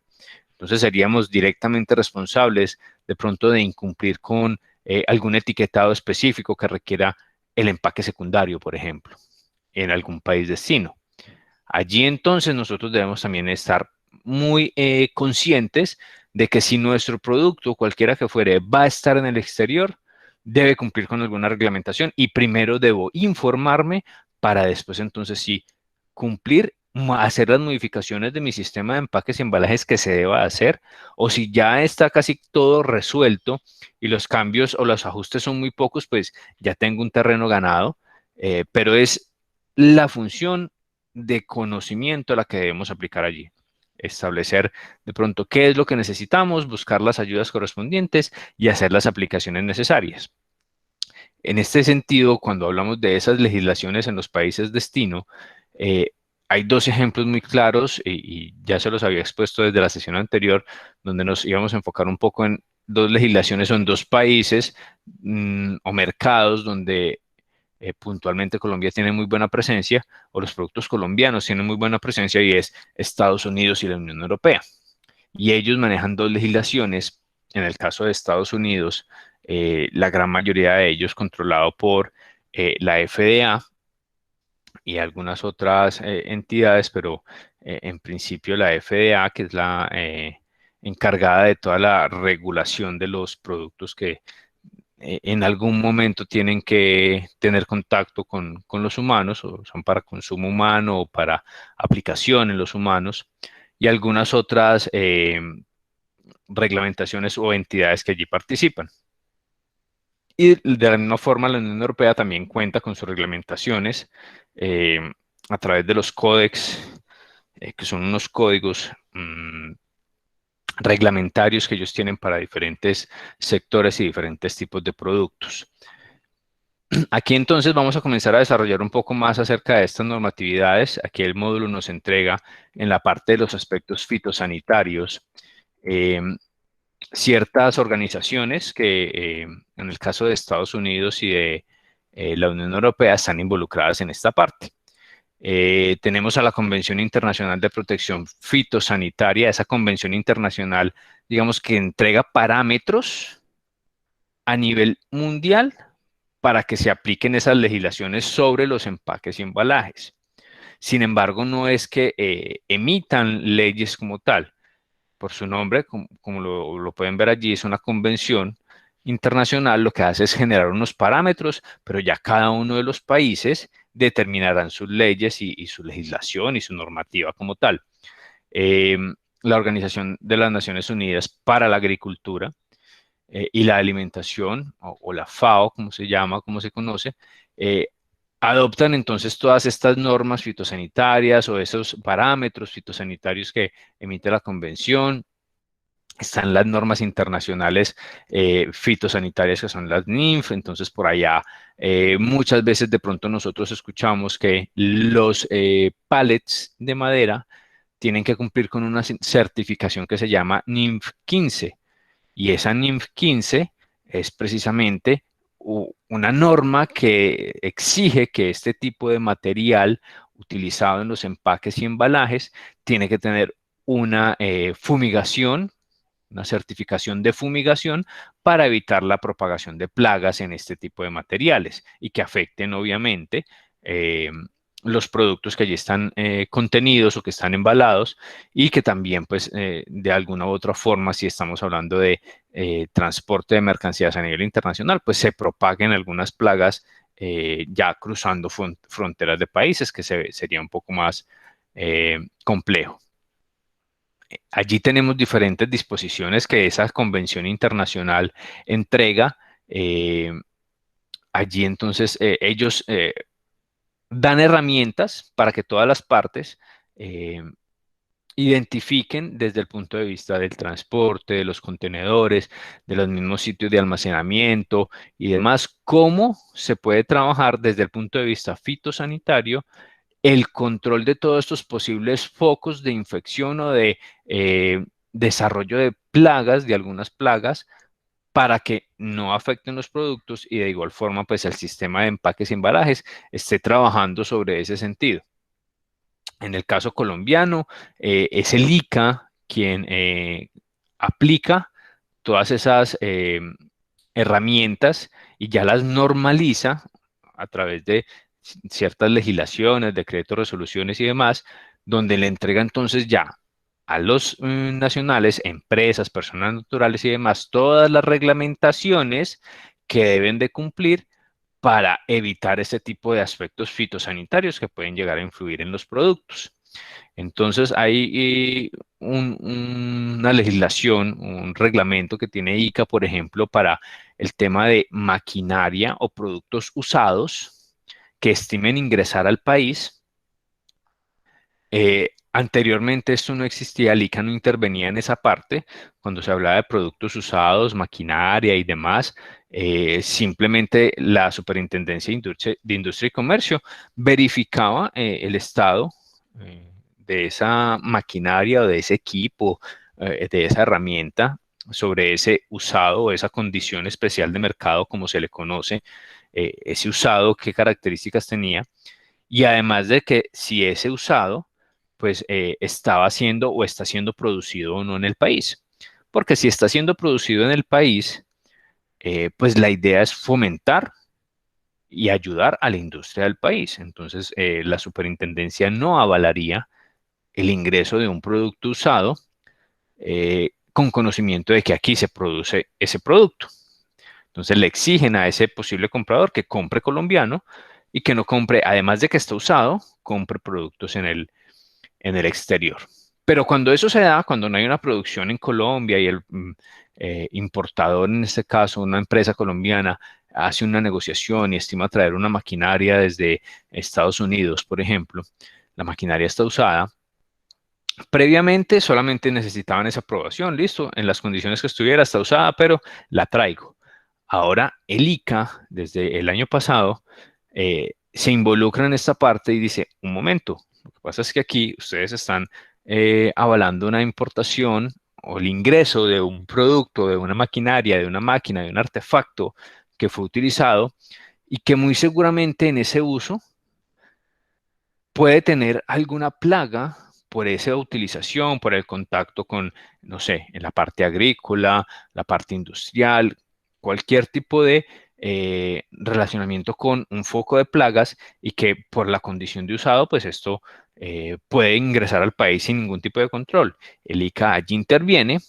Entonces seríamos directamente responsables de pronto de incumplir con algún etiquetado específico que requiera el empaque secundario, por ejemplo, en algún país destino. Allí entonces nosotros debemos también estar muy conscientes de que si nuestro producto, cualquiera que fuere, va a estar en el exterior, debe cumplir con alguna reglamentación y primero debo informarme para después entonces sí cumplir, hacer las modificaciones de mi sistema de empaques y embalajes que se deba hacer, o si ya está casi todo resuelto y los cambios o los ajustes son muy pocos, pues ya tengo un terreno ganado, pero es la función de conocimiento la que debemos aplicar allí. Establecer de pronto qué es lo que necesitamos, buscar las ayudas correspondientes y hacer las aplicaciones necesarias. En este sentido, cuando hablamos de esas legislaciones en los países destino, hay dos ejemplos muy claros y ya se los había expuesto desde la sesión anterior, donde nos íbamos a enfocar un poco en dos legislaciones o en dos países o mercados donde puntualmente Colombia tiene muy buena presencia, o los productos colombianos tienen muy buena presencia, y es Estados Unidos y la Unión Europea. Y ellos manejan dos legislaciones. En el caso de Estados Unidos, la gran mayoría de ellos controlado por la FDA y algunas otras entidades, pero en principio la FDA, que es la encargada de toda la regulación de los productos que en algún momento tienen que tener contacto con los humanos, o son para consumo humano o para aplicación en los humanos, y algunas otras reglamentaciones o entidades que allí participan. Y de la misma forma, la Unión Europea también cuenta con sus reglamentaciones a través de los códex, que son unos códigos reglamentarios que ellos tienen para diferentes sectores y diferentes tipos de productos. Aquí entonces vamos a comenzar a desarrollar un poco más acerca de estas normatividades. Aquí el módulo nos entrega en la parte de los aspectos fitosanitarios ciertas organizaciones que en el caso de Estados Unidos y de la Unión Europea están involucradas en esta parte. Tenemos a la Convención Internacional de Protección Fitosanitaria, esa convención internacional, digamos, que entrega parámetros a nivel mundial para que se apliquen esas legislaciones sobre los empaques y embalajes. Sin embargo, no es que emitan leyes como tal, por su nombre, como lo pueden ver allí, es una convención internacional. Lo que hace es generar unos parámetros, pero ya cada uno de los países determinarán sus leyes y su legislación y su normativa como tal. La Organización de las Naciones Unidas para la Agricultura y la Alimentación, o la FAO, como se llama, como se conoce, adoptan entonces todas estas normas fitosanitarias o esos parámetros fitosanitarios que emite la convención. Están las normas internacionales fitosanitarias, que son las NINF. Entonces por allá muchas veces de pronto nosotros escuchamos que los pallets de madera tienen que cumplir con una certificación que se llama NINF 15, y esa NINF 15 es precisamente una norma que exige que este tipo de material utilizado en los empaques y embalajes tiene que tener una fumigación, una certificación de fumigación, para evitar la propagación de plagas en este tipo de materiales y que afecten obviamente los productos que allí están contenidos o que están embalados, y que también pues de alguna u otra forma, si estamos hablando de transporte de mercancías a nivel internacional, pues se propaguen algunas plagas ya cruzando fronteras de países, que sería un poco más complejo. Allí tenemos diferentes disposiciones que esa convención internacional entrega. Allí entonces ellos dan herramientas para que todas las partes identifiquen desde el punto de vista del transporte, de los contenedores, de los mismos sitios de almacenamiento y demás, cómo se puede trabajar desde el punto de vista fitosanitario el control de todos estos posibles focos de infección o de desarrollo de plagas, de algunas plagas, para que no afecten los productos, y de igual forma pues el sistema de empaques y embalajes esté trabajando sobre ese sentido. En el caso colombiano, es el ICA quien aplica todas esas herramientas y ya las normaliza a través de ciertas legislaciones, decretos, resoluciones y demás, donde le entrega entonces ya a los nacionales, empresas, personas naturales y demás, todas las reglamentaciones que deben de cumplir para evitar ese tipo de aspectos fitosanitarios que pueden llegar a influir en los productos. Entonces hay una legislación, un reglamento que tiene ICA, por ejemplo, para el tema de maquinaria o productos usados que estimen ingresar al país. Anteriormente esto no existía, el ICA no intervenía en esa parte. Cuando se hablaba de productos usados, maquinaria y demás, simplemente la Superintendencia de Industria y Comercio verificaba el estado de esa maquinaria o de ese equipo, de esa herramienta, sobre ese usado o esa condición especial de mercado, como se le conoce, ese usado, qué características tenía, y además de que si ese usado pues estaba siendo o está siendo producido o no en el país. Porque si está siendo producido en el país, pues la idea es fomentar y ayudar a la industria del país. Entonces, la superintendencia no avalaría el ingreso de un producto usado con conocimiento de que aquí se produce ese producto. Entonces, le exigen a ese posible comprador que compre colombiano y que no compre, además de que está usado, compre productos en el exterior. Pero cuando eso se da, cuando no hay una producción en Colombia y el importador, en este caso una empresa colombiana, hace una negociación y estima traer una maquinaria desde Estados Unidos, por ejemplo, la maquinaria está usada, previamente solamente necesitaban esa aprobación, listo, en las condiciones que estuviera, está usada, pero la traigo. Ahora el ICA, desde el año pasado, se involucra en esta parte y dice, un momento, lo que pasa es que aquí ustedes están avalando una importación o el ingreso de un producto, de una maquinaria, de una máquina, de un artefacto que fue utilizado y que muy seguramente en ese uso puede tener alguna plaga por esa utilización, por el contacto con, no sé, en la parte agrícola, la parte industrial, cualquier tipo de relacionamiento con un foco de plagas, y que por la condición de usado, pues esto puede ingresar al país sin ningún tipo de control. El ICA allí interviene,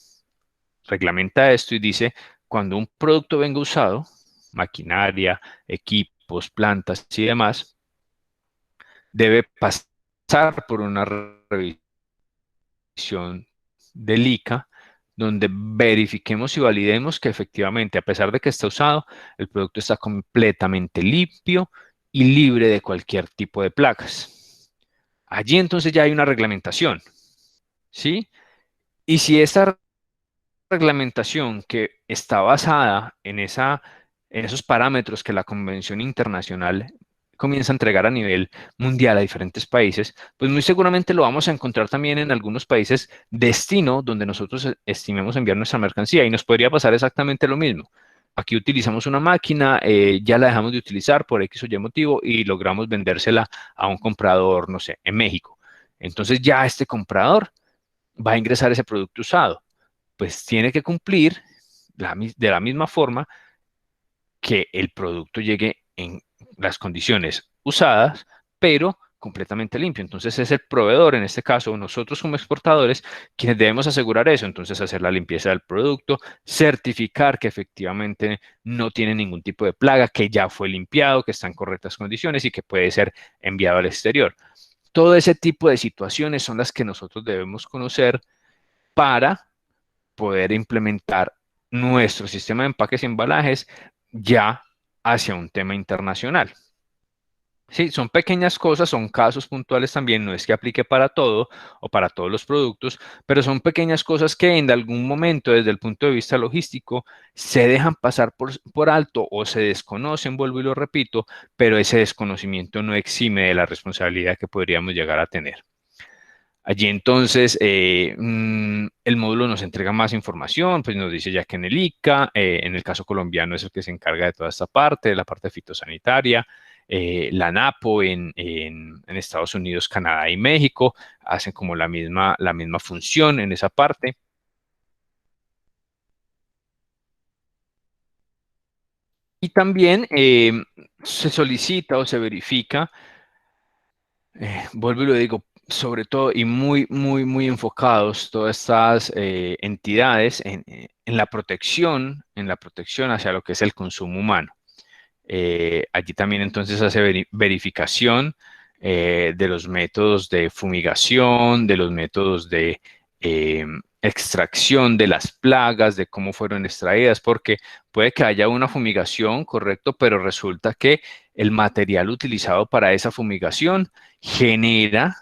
reglamenta esto y dice, cuando un producto venga usado, maquinaria, equipos, plantas y demás, debe pasar por una revisión del ICA, donde verifiquemos y validemos que efectivamente, a pesar de que está usado, el producto está completamente limpio y libre de cualquier tipo de plagas. Allí entonces ya hay una reglamentación, ¿sí? Y si esta reglamentación que está basada en esos parámetros que la Convención Internacional comienza a entregar a nivel mundial a diferentes países, pues muy seguramente lo vamos a encontrar también en algunos países destino donde nosotros estimemos enviar nuestra mercancía y nos podría pasar exactamente lo mismo. Aquí utilizamos una máquina, ya la dejamos de utilizar por X o Y motivo y logramos vendérsela a un comprador, no sé, en México. Entonces ya este comprador va a ingresar ese producto usado, pues tiene que cumplir de la misma forma que el producto llegue en las condiciones usadas, pero completamente limpio. Entonces es el proveedor, en este caso nosotros como exportadores, quienes debemos asegurar eso. Entonces hacer la limpieza del producto, certificar que efectivamente no tiene ningún tipo de plaga, que ya fue limpiado, que está en correctas condiciones y que puede ser enviado al exterior. Todo ese tipo de situaciones son las que nosotros debemos conocer para poder implementar nuestro sistema de empaques y embalajes ya hacia un tema internacional. Sí, son pequeñas cosas, son casos puntuales también, no es que aplique para todo o para todos los productos, pero son pequeñas cosas que en algún momento desde el punto de vista logístico se dejan pasar por alto o se desconocen, vuelvo y lo repito, pero ese desconocimiento no exime de la responsabilidad que podríamos llegar a tener. Allí entonces el módulo nos entrega más información, pues nos dice ya que en el ICA, en el caso colombiano es el que se encarga de toda esta parte, de la parte fitosanitaria, la NAPO en Estados Unidos, Canadá y México hacen como la misma función en esa parte. Y también se solicita o se verifica, vuelvo y lo digo, sobre todo y muy enfocados todas estas entidades en la protección hacia lo que es el consumo humano. Allí también entonces hace verificación de los métodos de fumigación, de los métodos de extracción de las plagas, de cómo fueron extraídas, porque puede que haya una fumigación, correcto, pero resulta que el material utilizado para esa fumigación genera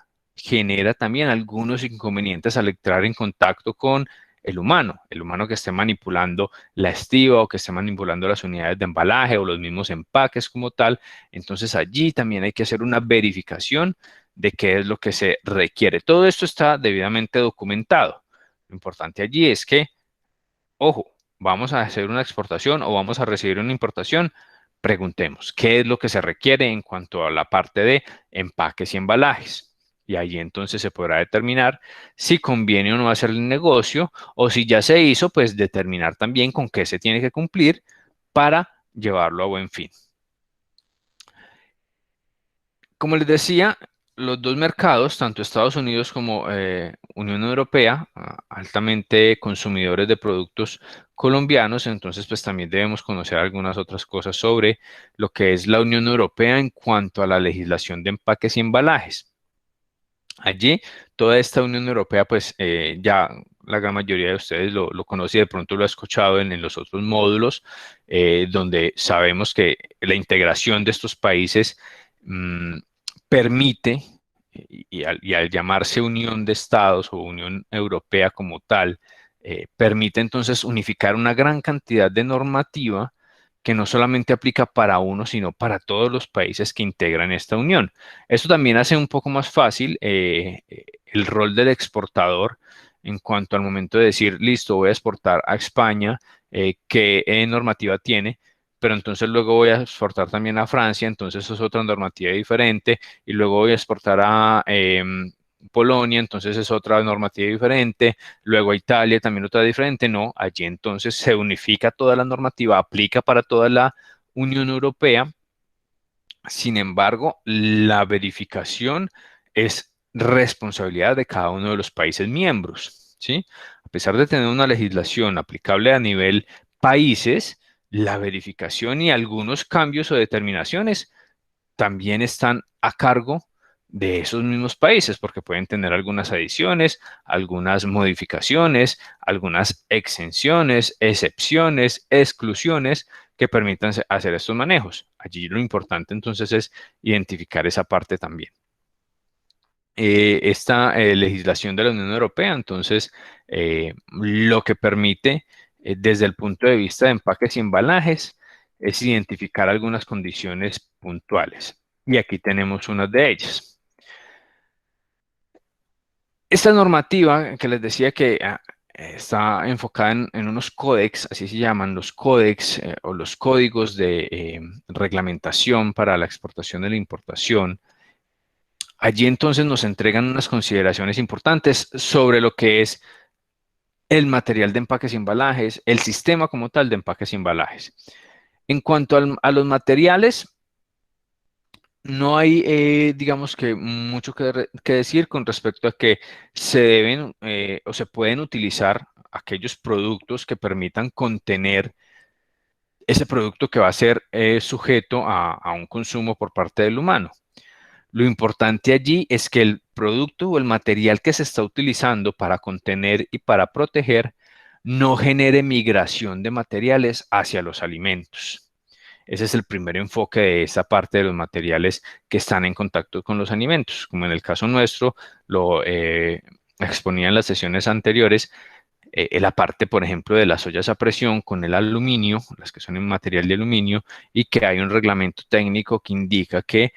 también algunos inconvenientes al entrar en contacto con el humano que esté manipulando la estiba o que esté manipulando las unidades de embalaje o los mismos empaques como tal. Entonces allí también hay que hacer una verificación de qué es lo que se requiere. Todo esto está debidamente documentado. Lo importante allí es que, ojo, vamos a hacer una exportación o vamos a recibir una importación, preguntemos qué es lo que se requiere en cuanto a la parte de empaques y embalajes. Y allí entonces se podrá determinar si conviene o no hacer el negocio o si ya se hizo, pues determinar también con qué se tiene que cumplir para llevarlo a buen fin. Como les decía, los dos mercados, tanto Estados Unidos como Unión Europea, altamente consumidores de productos colombianos, entonces pues también debemos conocer algunas otras cosas sobre lo que es la Unión Europea en cuanto a la legislación de empaques y embalajes. Allí, toda esta Unión Europea, pues ya la gran mayoría de ustedes lo conoce y de pronto lo ha escuchado en los otros módulos, donde sabemos que la integración de estos países permite, y al llamarse Unión de Estados o Unión Europea como tal, permite entonces unificar una gran cantidad de normativa que no solamente aplica para uno, sino para todos los países que integran esta unión. Esto también hace un poco más fácil el rol del exportador en cuanto al momento de decir, listo, voy a exportar a España, ¿qué normativa tiene? Pero entonces luego voy a exportar también a Francia, entonces eso es otra normativa diferente, y luego voy a exportar a Polonia, entonces es otra normativa diferente, luego a Italia también otra diferente, no, allí entonces se unifica toda la normativa, aplica para toda la Unión Europea. Sin embargo, la verificación es responsabilidad de cada uno de los países miembros, ¿sí? A pesar de tener una legislación aplicable a nivel países, la verificación y algunos cambios o determinaciones también están a cargo de esos mismos países, porque pueden tener algunas adiciones, algunas modificaciones, algunas exenciones, excepciones, exclusiones que permitan hacer estos manejos. Allí lo importante entonces es identificar esa parte también. Esta legislación de la Unión Europea, entonces, lo que permite desde el punto de vista de empaques y embalajes es identificar algunas condiciones puntuales. Y aquí tenemos unas de ellas. Esta normativa que les decía que está enfocada en unos códex, así se llaman los códex o los códigos de reglamentación para la exportación y la importación. Allí entonces nos entregan unas consideraciones importantes sobre lo que es el material de empaques y embalajes, el sistema como tal de empaques y embalajes. En cuanto a los materiales, no hay, digamos que, mucho que decir con respecto a que se deben o se pueden utilizar aquellos productos que permitan contener ese producto que va a ser sujeto a un consumo por parte del humano. Lo importante allí es que el producto o el material que se está utilizando para contener y para proteger no genere migración de materiales hacia los alimentos. Ese es el primer enfoque de esa parte de los materiales que están en contacto con los alimentos. Como en el caso nuestro, lo exponía en las sesiones anteriores, la parte, por ejemplo, de las ollas a presión con el aluminio, las que son en material de aluminio, y que hay un reglamento técnico que indica que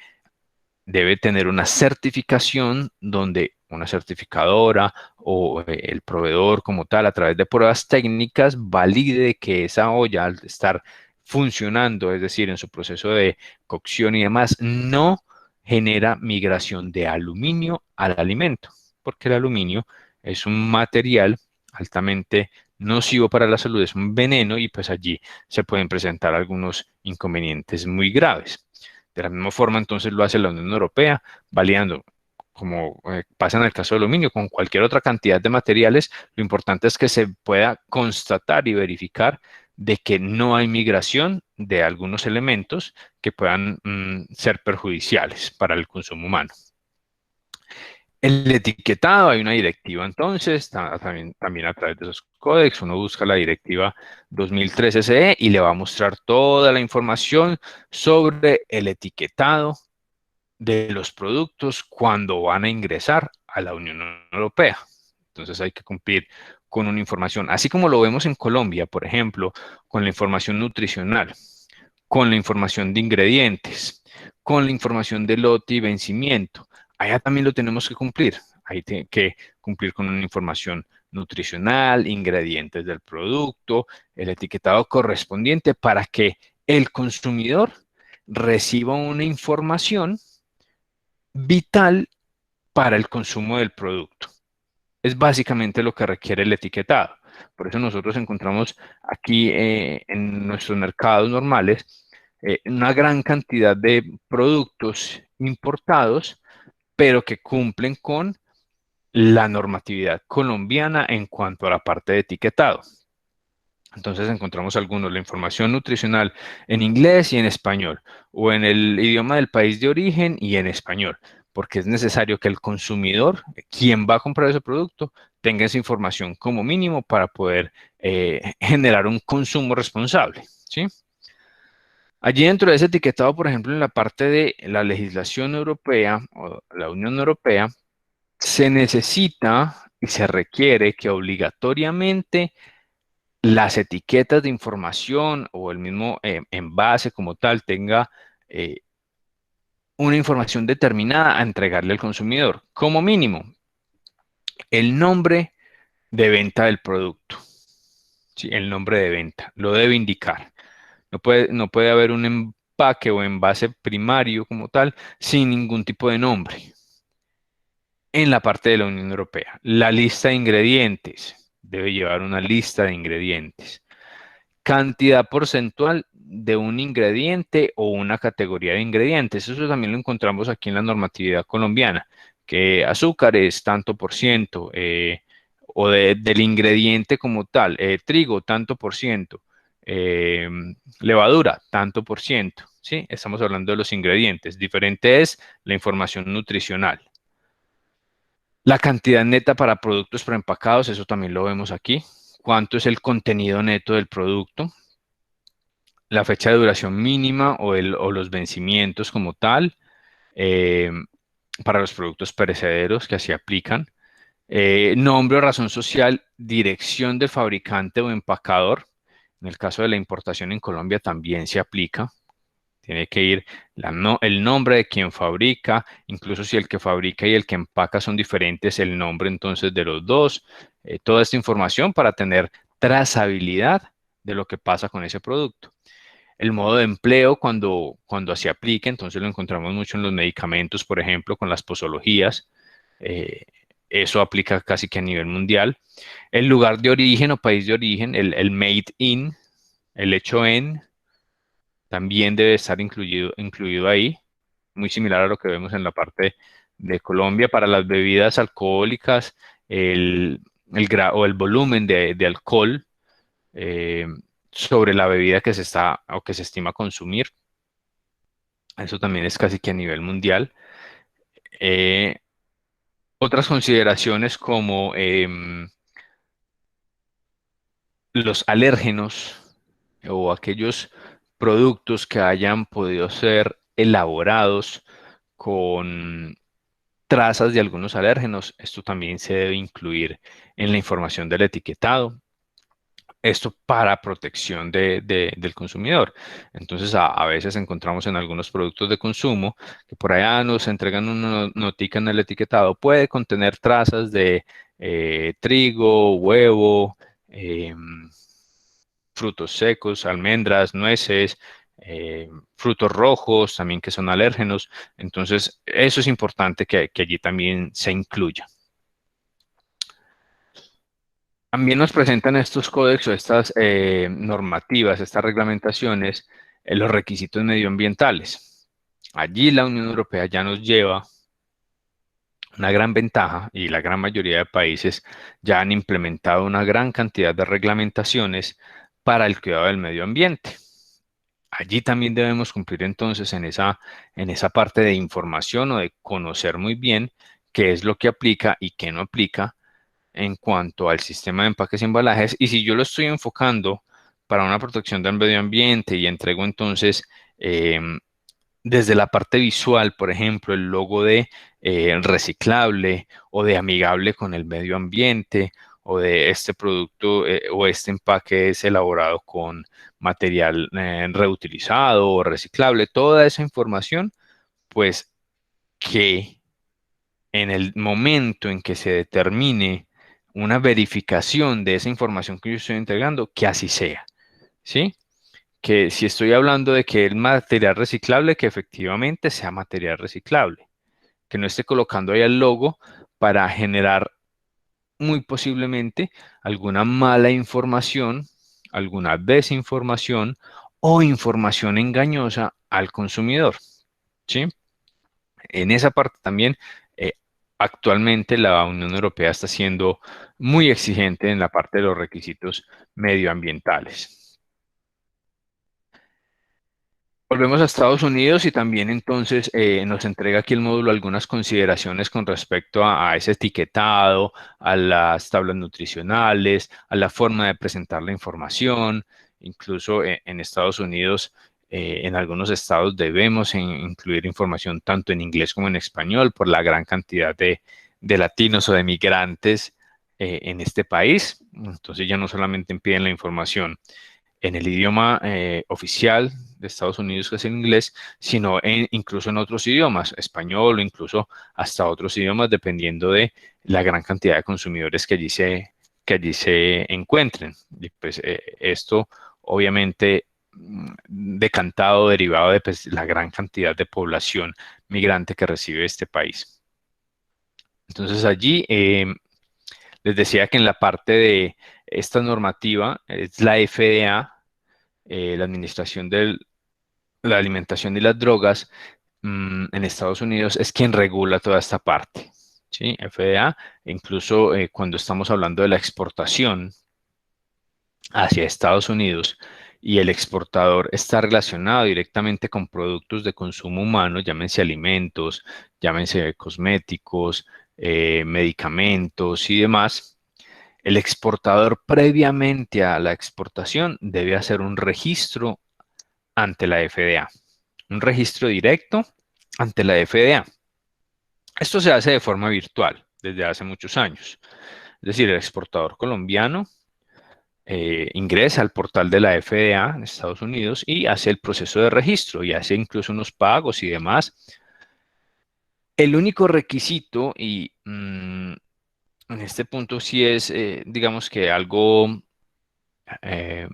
debe tener una certificación donde una certificadora o el proveedor como tal, a través de pruebas técnicas, valide que esa olla, al estar funcionando, es decir, en su proceso de cocción y demás, no genera migración de aluminio al alimento, porque el aluminio es un material altamente nocivo para la salud, es un veneno y pues allí se pueden presentar algunos inconvenientes muy graves. De la misma forma, entonces lo hace la Unión Europea, validando, como pasa en el caso del aluminio, con cualquier otra cantidad de materiales. Lo importante es que se pueda constatar y verificar de que no hay migración de algunos elementos que puedan ser perjudiciales para el consumo humano. El etiquetado, hay una directiva entonces, también a través de esos códex, uno busca la directiva 2003 SE y le va a mostrar toda la información sobre el etiquetado de los productos cuando van a ingresar a la Unión Europea. Entonces hay que cumplir con una información, así como lo vemos en Colombia, por ejemplo, con la información nutricional, con la información de ingredientes, con la información de lote y vencimiento. Allá también lo tenemos que cumplir. Hay que cumplir con una información nutricional, ingredientes del producto, el etiquetado correspondiente para que el consumidor reciba una información vital para el consumo del producto. Es básicamente lo que requiere el etiquetado. Por eso nosotros encontramos aquí en nuestros mercados normales una gran cantidad de productos importados, pero que cumplen con la normatividad colombiana en cuanto a la parte de etiquetado. Entonces encontramos algunos, la información nutricional en inglés y en español, o en el idioma del país de origen y en español, porque es necesario que el consumidor, quien va a comprar ese producto, tenga esa información como mínimo para poder generar un consumo responsable, ¿sí? Allí dentro de ese etiquetado, por ejemplo, en la parte de la legislación europea o la Unión Europea, se necesita y se requiere que obligatoriamente las etiquetas de información o el mismo envase como tal tenga una información determinada a entregarle al consumidor. Como mínimo, el nombre de venta del producto. ¿Sí? El nombre de venta lo debe indicar. No puede haber un empaque o envase primario como tal sin ningún tipo de nombre. En la parte de la Unión Europea, la lista de ingredientes debe llevar una lista de ingredientes. Cantidad porcentual de un ingrediente o una categoría de ingredientes. Eso también lo encontramos aquí en la normatividad colombiana, que azúcar es tanto por ciento, o del ingrediente como tal, trigo tanto por ciento, eh, levadura tanto por ciento, ¿sí? Estamos hablando de los ingredientes. Diferente es la información nutricional. La cantidad neta para productos preempacados, eso también lo vemos aquí. ¿Cuánto es el contenido neto del producto? La fecha de duración mínima o los vencimientos como tal, eh, para los productos perecederos que así aplican. Nombre o razón social, dirección del fabricante o empacador. En el caso de la importación en Colombia también se aplica. Tiene que ir el nombre de quien fabrica, incluso si el que fabrica y el que empaca son diferentes, el nombre entonces de los dos. Toda esta información para tener trazabilidad de lo que pasa con ese producto. El modo de empleo cuando se aplica, entonces lo encontramos mucho en los medicamentos, por ejemplo, con las posologías. Eso aplica casi que a nivel mundial. El lugar de origen o país de origen, el made in, el hecho en, también debe estar incluido ahí, muy similar a lo que vemos en la parte de Colombia. Para las bebidas alcohólicas, el volumen de alcohol sobre la bebida que se está o que se estima consumir. Eso también es casi que a nivel mundial. Otras consideraciones como los alérgenos o aquellos productos que hayan podido ser elaborados con trazas de algunos alérgenos. Esto también se debe incluir en la información del etiquetado. Esto para protección del consumidor. Entonces, a veces encontramos en algunos productos de consumo que por allá nos entregan una notica en el etiquetado. Puede contener trazas de trigo, huevo, frutos secos, almendras, nueces, frutos rojos, también que son alérgenos. Entonces, eso es importante que allí también se incluya. También nos presentan estos códex o estas normativas, estas reglamentaciones, los requisitos medioambientales. Allí la Unión Europea ya nos lleva una gran ventaja y la gran mayoría de países ya han implementado una gran cantidad de reglamentaciones para el cuidado del medio ambiente. Allí también debemos cumplir entonces en esa parte de información o de conocer muy bien qué es lo que aplica y qué no aplica en cuanto al sistema de empaques y embalajes. Y si yo lo estoy enfocando para una protección del medio ambiente y entrego entonces desde la parte visual, por ejemplo, el logo de reciclable o de amigable con el medio ambiente, o de este producto o este empaque es elaborado con material reutilizado o reciclable, toda esa información, pues que en el momento en que se determine una verificación de esa información que yo estoy entregando, que así sea, ¿sí? Que si estoy hablando de que es material reciclable, que efectivamente sea material reciclable, que no esté colocando ahí el logo para generar muy posiblemente alguna mala información, alguna desinformación o información engañosa al consumidor, ¿sí? En esa parte también, actualmente la Unión Europea está siendo muy exigente en la parte de los requisitos medioambientales. Volvemos a Estados Unidos y también entonces nos entrega aquí el módulo algunas consideraciones con respecto a ese etiquetado, a las tablas nutricionales, a la forma de presentar la información. Incluso en Estados Unidos, en algunos estados debemos incluir información tanto en inglés como en español por la gran cantidad de latinos o de migrantes en este país. Entonces ya no solamente piden la información en el idioma oficial de Estados Unidos, que es el inglés, sino incluso en otros idiomas, español o incluso hasta otros idiomas, dependiendo de la gran cantidad de consumidores que allí se encuentren. Y pues esto obviamente decantado, derivado de pues, la gran cantidad de población migrante que recibe este país. Entonces allí les decía que en la parte de esta normativa es la FDA, la Administración de la Alimentación y las Drogas, en Estados Unidos es quien regula toda esta parte, ¿sí? FDA, incluso cuando estamos hablando de la exportación hacia Estados Unidos y el exportador está relacionado directamente con productos de consumo humano, llámense alimentos, llámense cosméticos, medicamentos y demás, el exportador previamente a la exportación debe hacer un registro ante la FDA, un registro directo ante la FDA. Esto se hace de forma virtual desde hace muchos años. Es decir, el exportador colombiano ingresa al portal de la FDA en Estados Unidos y hace el proceso de registro y hace incluso unos pagos y demás. El único requisito, y en este punto sí es, digamos que algo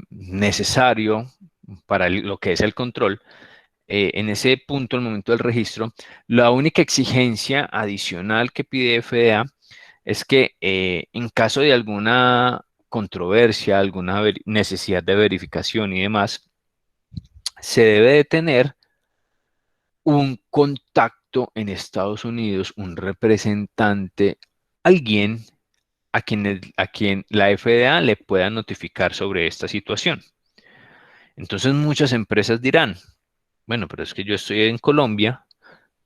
necesario para lo que es el control, en ese punto, el momento del registro, la única exigencia adicional que pide FDA es que en caso de alguna controversia, alguna necesidad de verificación y demás, se debe de tener un contacto en Estados Unidos, un representante, alguien a quien la FDA le pueda notificar sobre esta situación. Entonces muchas empresas dirán, bueno, pero es que yo estoy en Colombia,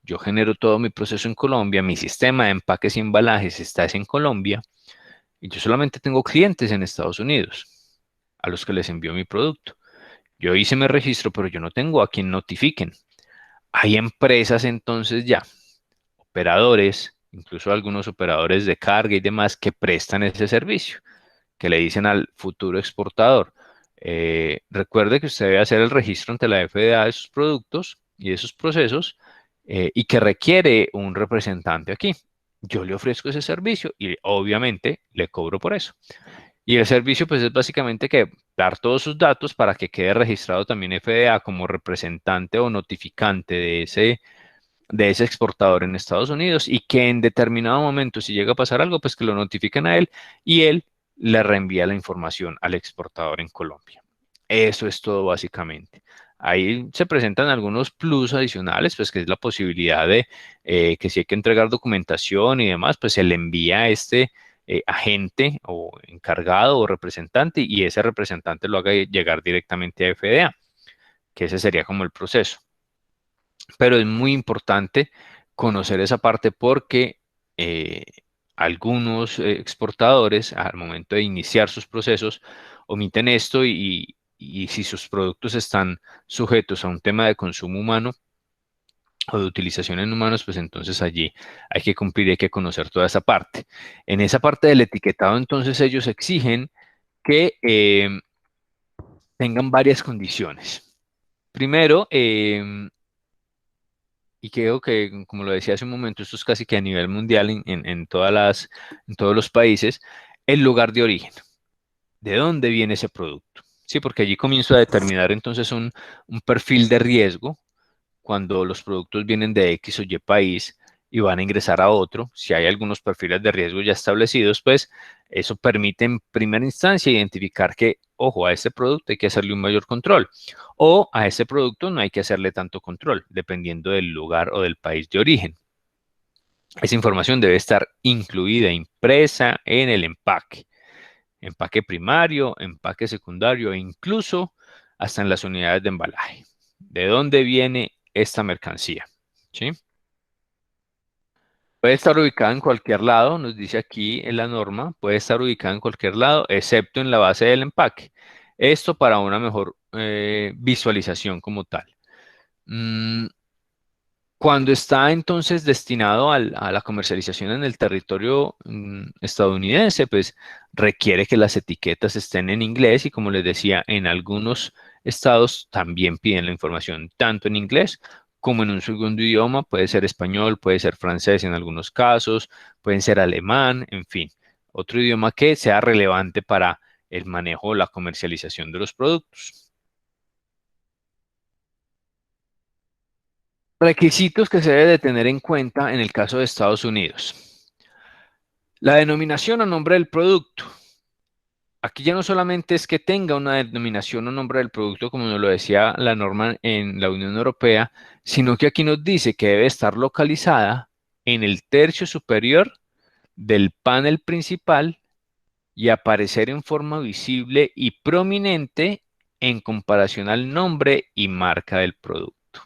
yo genero todo mi proceso en Colombia, mi sistema de empaques y embalajes está en Colombia y yo solamente tengo clientes en Estados Unidos a los que les envío mi producto. Yo hice mi registro, pero yo no tengo a quien notifiquen. Hay empresas entonces ya, operadores, incluso algunos operadores de carga y demás que prestan ese servicio, que le dicen al futuro exportador, recuerde que usted debe hacer el registro ante la FDA de sus productos y de sus procesos y que requiere un representante aquí. Yo le ofrezco ese servicio y obviamente le cobro por eso. Y el servicio pues es básicamente que dar todos sus datos para que quede registrado también FDA como representante o notificante de ese exportador en Estados Unidos y que en determinado momento, si llega a pasar algo, pues que lo notifiquen a él y él le reenvía la información al exportador en Colombia. Eso es todo básicamente. Ahí se presentan algunos plus adicionales, pues que es la posibilidad de que si hay que entregar documentación y demás, pues se le envía a este agente o encargado o representante y ese representante lo haga llegar directamente a FDA, que ese sería como el proceso. Pero es muy importante conocer esa parte porque algunos exportadores al momento de iniciar sus procesos omiten esto y si sus productos están sujetos a un tema de consumo humano o de utilización en humanos, pues entonces allí hay que cumplir y hay que conocer toda esa parte. En esa parte del etiquetado, entonces ellos exigen que tengan varias condiciones. Primero, y creo que, como lo decía hace un momento, esto es casi que a nivel mundial en en todos los países, el lugar de origen. ¿De dónde viene ese producto? Sí, porque allí comienzo a determinar entonces un perfil de riesgo cuando los productos vienen de X o Y país y van a ingresar a otro. Si hay algunos perfiles de riesgo ya establecidos, pues eso permite en primera instancia identificar que, ojo, a este producto hay que hacerle un mayor control o a este producto no hay que hacerle tanto control, dependiendo del lugar o del país de origen. Esa información debe estar incluida, impresa en el empaque. Empaque primario, empaque secundario e incluso hasta en las unidades de embalaje. ¿De dónde viene esta mercancía? ¿Sí? Puede estar ubicada en cualquier lado, nos dice aquí en la norma, puede estar ubicada en cualquier lado, excepto en la base del empaque. Esto para una mejor visualización como tal. Cuando está entonces destinado a la comercialización en el territorio estadounidense, pues requiere que las etiquetas estén en inglés y como les decía, en algunos estados también piden la información tanto en inglés como en un segundo idioma, puede ser español, puede ser francés en algunos casos, pueden ser alemán, en fin, otro idioma que sea relevante para el manejo o la comercialización de los productos. Requisitos que se debe de tener en cuenta en el caso de Estados Unidos. La denominación o nombre del producto. aquí ya no solamente es que tenga una denominación o nombre del producto, como nos lo decía la norma en la Unión Europea, sino que aquí nos dice que debe estar localizada en el tercio superior del panel principal y aparecer en forma visible y prominente en comparación al nombre y marca del producto.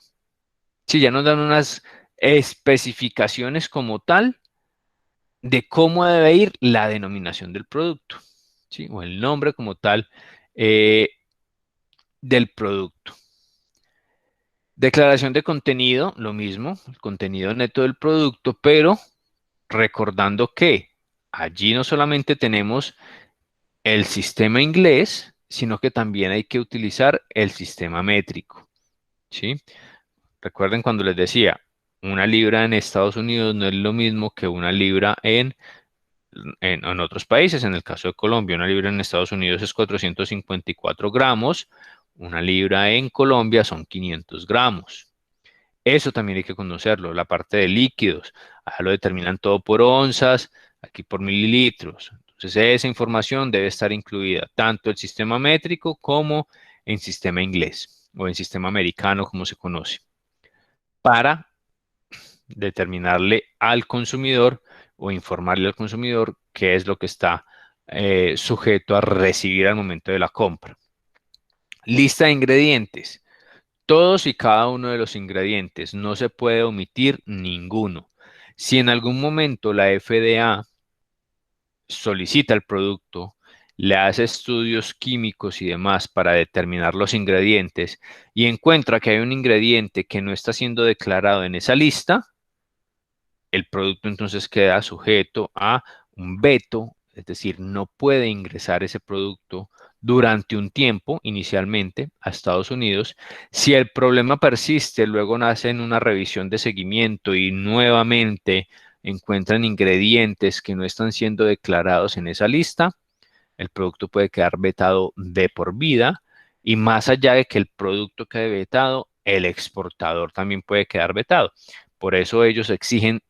Sí, ya nos dan unas especificaciones como tal de cómo debe ir la denominación del producto, ¿sí? O el nombre como tal eh, del producto. Declaración de contenido, lo mismo, el contenido neto del producto, pero recordando que allí no solamente tenemos el sistema inglés, sino que también hay que utilizar el sistema métrico, ¿sí? Recuerden cuando les decía, una libra en Estados Unidos no es lo mismo que una libra en otros países. En el caso de Colombia, una libra en Estados Unidos es 454 gramos, una libra en Colombia son 500 gramos. Eso también hay que conocerlo, la parte de líquidos. Acá lo determinan todo por onzas, aquí por mililitros. Entonces, esa información debe estar incluida tanto en el sistema métrico como en sistema inglés o en sistema americano, como se conoce, para determinarle al consumidor o informarle al consumidor qué es lo que está sujeto a recibir al momento de la compra. Lista de ingredientes. Todos y cada uno de los ingredientes, no se puede omitir ninguno. Si en algún momento la FDA solicita el producto, le hace estudios químicos y demás para determinar los ingredientes y encuentra que hay un ingrediente que no está siendo declarado en esa lista, el producto entonces queda sujeto a un veto, es decir, no puede ingresar ese producto durante un tiempo, inicialmente, a Estados Unidos. Si el problema persiste, luego nace en una revisión de seguimiento y nuevamente encuentran ingredientes que no están siendo declarados en esa lista, el producto puede quedar vetado de por vida y más allá de que el producto quede vetado, el exportador también puede quedar vetado. Por eso ellos exigen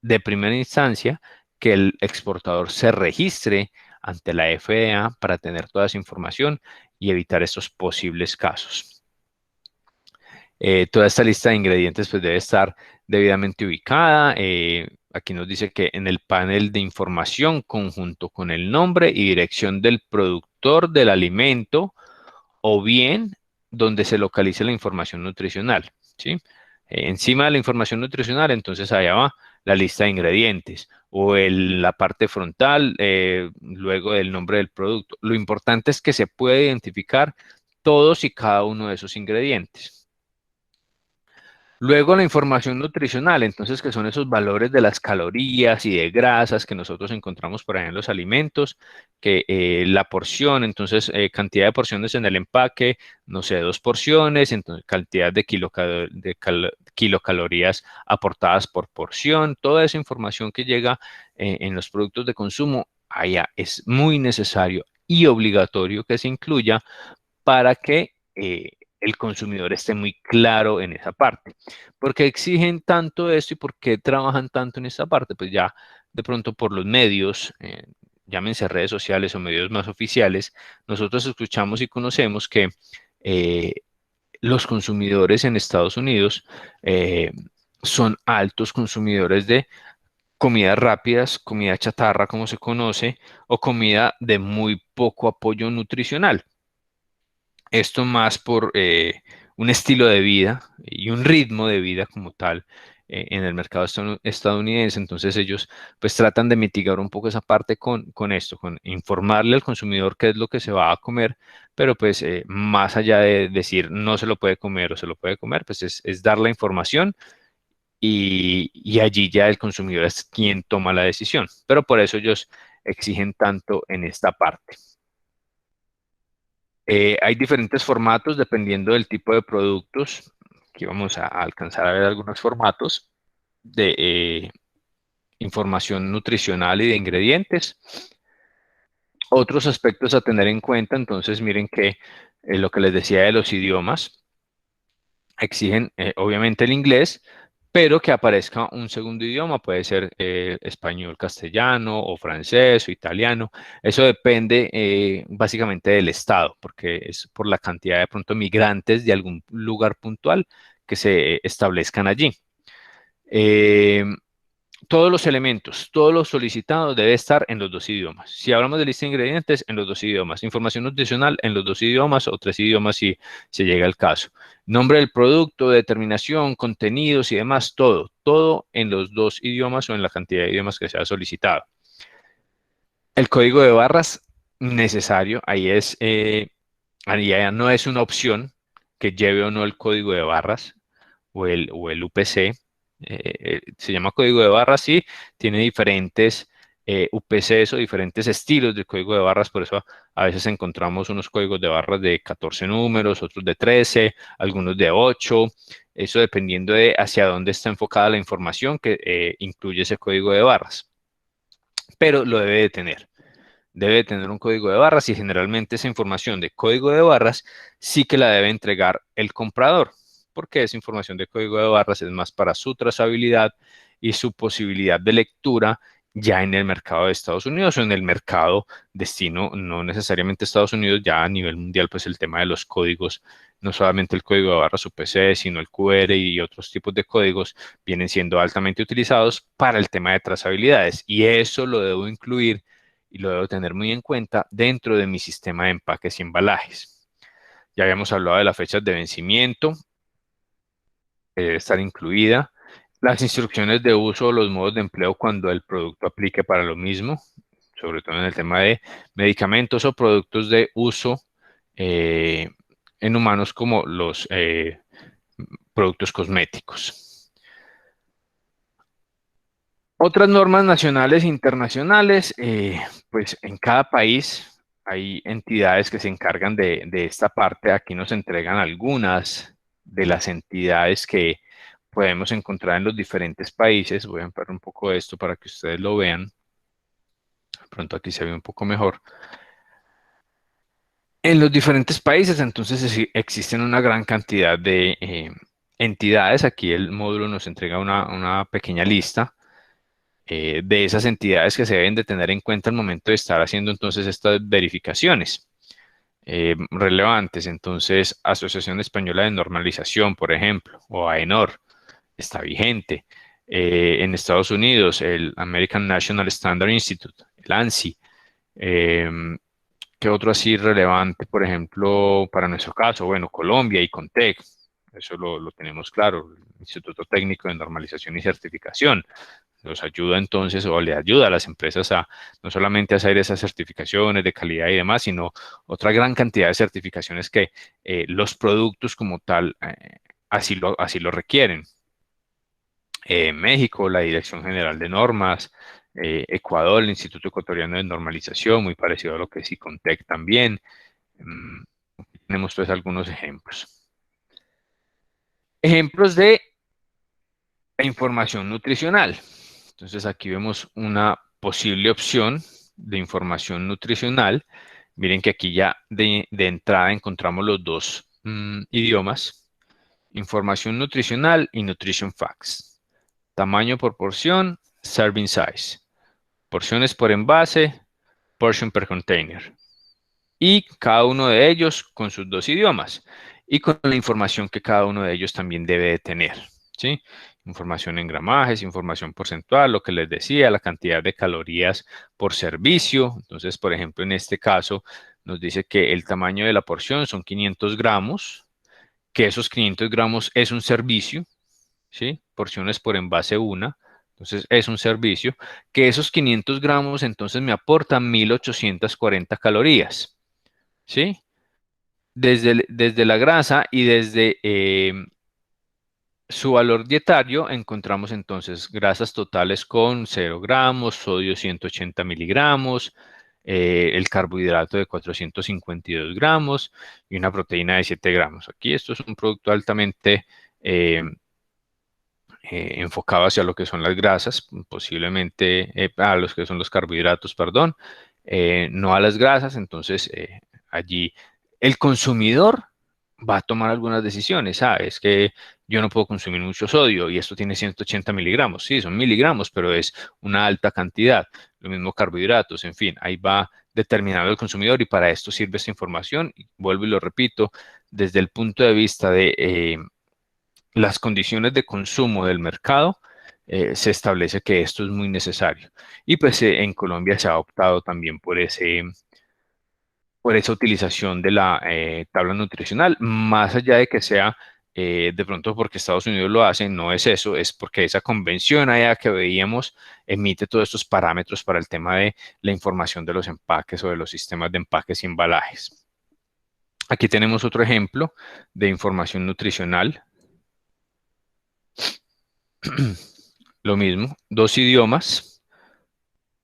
de primera instancia que el exportador se registre ante la FDA para tener toda esa información y evitar estos posibles casos. Toda esta lista de ingredientes pues debe estar debidamente ubicada. Aquí nos dice que en el panel de información conjunto con el nombre y dirección del productor del alimento o bien donde se localice la información nutricional, ¿sí? Encima de la información nutricional, entonces allá va la lista de ingredientes o la parte frontal, luego del nombre del producto. Lo importante es que se puede identificar todos y cada uno de esos ingredientes. Luego la información nutricional, entonces que son esos valores de las calorías y de grasas que nosotros encontramos por ahí en los alimentos, que la porción, entonces cantidad de porciones en el empaque, no sé, 2 porciones, entonces cantidad de kilocalorías aportadas por porción, toda esa información que llega en los productos de consumo, allá es muy necesario y obligatorio que se incluya para que el consumidor esté muy claro en esa parte. ¿Por qué exigen tanto esto y por qué trabajan tanto en esta parte? Pues ya de pronto por los medios, llámense redes sociales o medios más oficiales, nosotros escuchamos y conocemos que los consumidores en Estados Unidos son altos consumidores de comidas rápidas, comida chatarra como se conoce, o comida de muy poco apoyo nutricional. Esto más por un estilo de vida y un ritmo de vida como tal en el mercado estadounidense. Entonces ellos pues tratan de mitigar un poco esa parte con esto, con informarle al consumidor qué es lo que se va a comer, pero pues más allá de decir no se lo puede comer o se lo puede comer, pues es dar la información y allí ya el consumidor es quien toma la decisión. Pero por eso ellos exigen tanto en esta parte. Hay diferentes formatos dependiendo del tipo de productos. Aquí vamos a alcanzar a ver algunos formatos de información nutricional y de ingredientes. Otros aspectos a tener en cuenta, entonces miren que lo que les decía de los idiomas, exigen obviamente el inglés, pero que aparezca un segundo idioma, puede ser español, castellano, o francés, o italiano. Eso depende básicamente del estado, porque es por la cantidad de pronto migrantes de algún lugar puntual que se establezcan allí. Todos los elementos, todos los solicitados debe estar en los dos idiomas. Si hablamos de lista de ingredientes, en los dos idiomas. Información nutricional en los dos idiomas o 3 idiomas si se llega al caso. Nombre del producto, determinación, contenidos y demás, todo en los 2 idiomas o en la cantidad de idiomas que sea solicitado. El código de barras necesario, ahí ya no es una opción que lleve o no el código de barras o el UPC. Se llama código de barras, sí, tiene diferentes UPCs o diferentes estilos de código de barras, por eso a veces encontramos unos códigos de barras de 14 números, otros de 13, algunos de 8, eso dependiendo de hacia dónde está enfocada la información que incluye ese código de barras, pero lo debe de tener. Debe de tener un código de barras y generalmente esa información de código de barras sí que la debe entregar el comprador, porque esa información de código de barras es más para su trazabilidad y su posibilidad de lectura ya en el mercado de Estados Unidos o en el mercado destino, no necesariamente Estados Unidos, ya a nivel mundial, pues el tema de los códigos, no solamente el código de barras UPC, sino el QR y otros tipos de códigos vienen siendo altamente utilizados para el tema de trazabilidades y eso lo debo incluir y lo debo tener muy en cuenta dentro de mi sistema de empaques y embalajes. Ya habíamos hablado de las fechas de vencimiento, debe estar incluida. Las instrucciones de uso o los modos de empleo cuando el producto aplique para lo mismo, sobre todo en el tema de medicamentos o productos de uso en humanos como los productos cosméticos. Otras normas nacionales e internacionales, pues en cada país hay entidades que se encargan de esta parte. Aquí nos entregan algunas de las entidades que podemos encontrar en los diferentes países. Voy a ampliar un poco esto para que ustedes lo vean. De pronto aquí se ve un poco mejor. En los diferentes países, entonces, existen una gran cantidad de entidades. Aquí el módulo nos entrega una pequeña lista de esas entidades que se deben de tener en cuenta al momento de estar haciendo entonces estas verificaciones relevantes. Entonces, Asociación Española de Normalización, por ejemplo, o AENOR, está vigente. En Estados Unidos, el American National Standard Institute, el ANSI. ¿Qué otro así relevante, por ejemplo, para nuestro caso? Bueno, Colombia y CONTEC, eso lo tenemos claro, el Instituto Técnico de Normalización y Certificación. Nos ayuda entonces, o le ayuda a las empresas a no solamente hacer esas certificaciones de calidad y demás, sino otra gran cantidad de certificaciones que los productos como tal así lo requieren. México, la Dirección General de Normas, Ecuador, el Instituto Ecuatoriano de Normalización, muy parecido a lo que es ICONTEC también. Tenemos pues algunos ejemplos. Ejemplos de información nutricional. Entonces aquí vemos una posible opción de información nutricional. Miren que aquí ya de entrada encontramos los 2 idiomas. Información nutricional y Nutrition Facts. Tamaño por porción, serving size. Porciones por envase, portion per container. Y cada uno de ellos con sus 2 idiomas. Y con la información que cada uno de ellos también debe de tener, ¿sí? Información en gramajes, información porcentual, lo que les decía, la cantidad de calorías por servicio. Entonces, por ejemplo, en este caso nos dice que el tamaño de la porción son 500 gramos, que esos 500 gramos es un servicio, ¿sí? Porciones por envase 1, entonces es un servicio, que esos 500 gramos entonces me aportan 1840 calorías, ¿sí? Desde la grasa y desde su valor dietario encontramos entonces grasas totales con 0 gramos, sodio 180 miligramos, el carbohidrato de 452 gramos y una proteína de 7 gramos. Aquí esto es un producto altamente enfocado hacia lo que son las grasas, posiblemente a los que son los carbohidratos, perdón, no a las grasas. Entonces allí el consumidor va a tomar algunas decisiones. Es que yo no puedo consumir mucho sodio y esto tiene 180 miligramos. Sí, son miligramos, pero es una alta cantidad. Lo mismo carbohidratos, en fin, ahí va determinado el consumidor y para esto sirve esta información. Y vuelvo y lo repito, desde el punto de vista de las condiciones de consumo del mercado, se establece que esto es muy necesario. Y pues en Colombia se ha optado también por esa utilización de la tabla nutricional, más allá de que sea de pronto porque Estados Unidos lo hace, no es eso, es porque esa convención allá que veíamos emite todos estos parámetros para el tema de la información de los empaques o de los sistemas de empaques y embalajes. Aquí tenemos otro ejemplo de información nutricional. Lo mismo, 2 idiomas.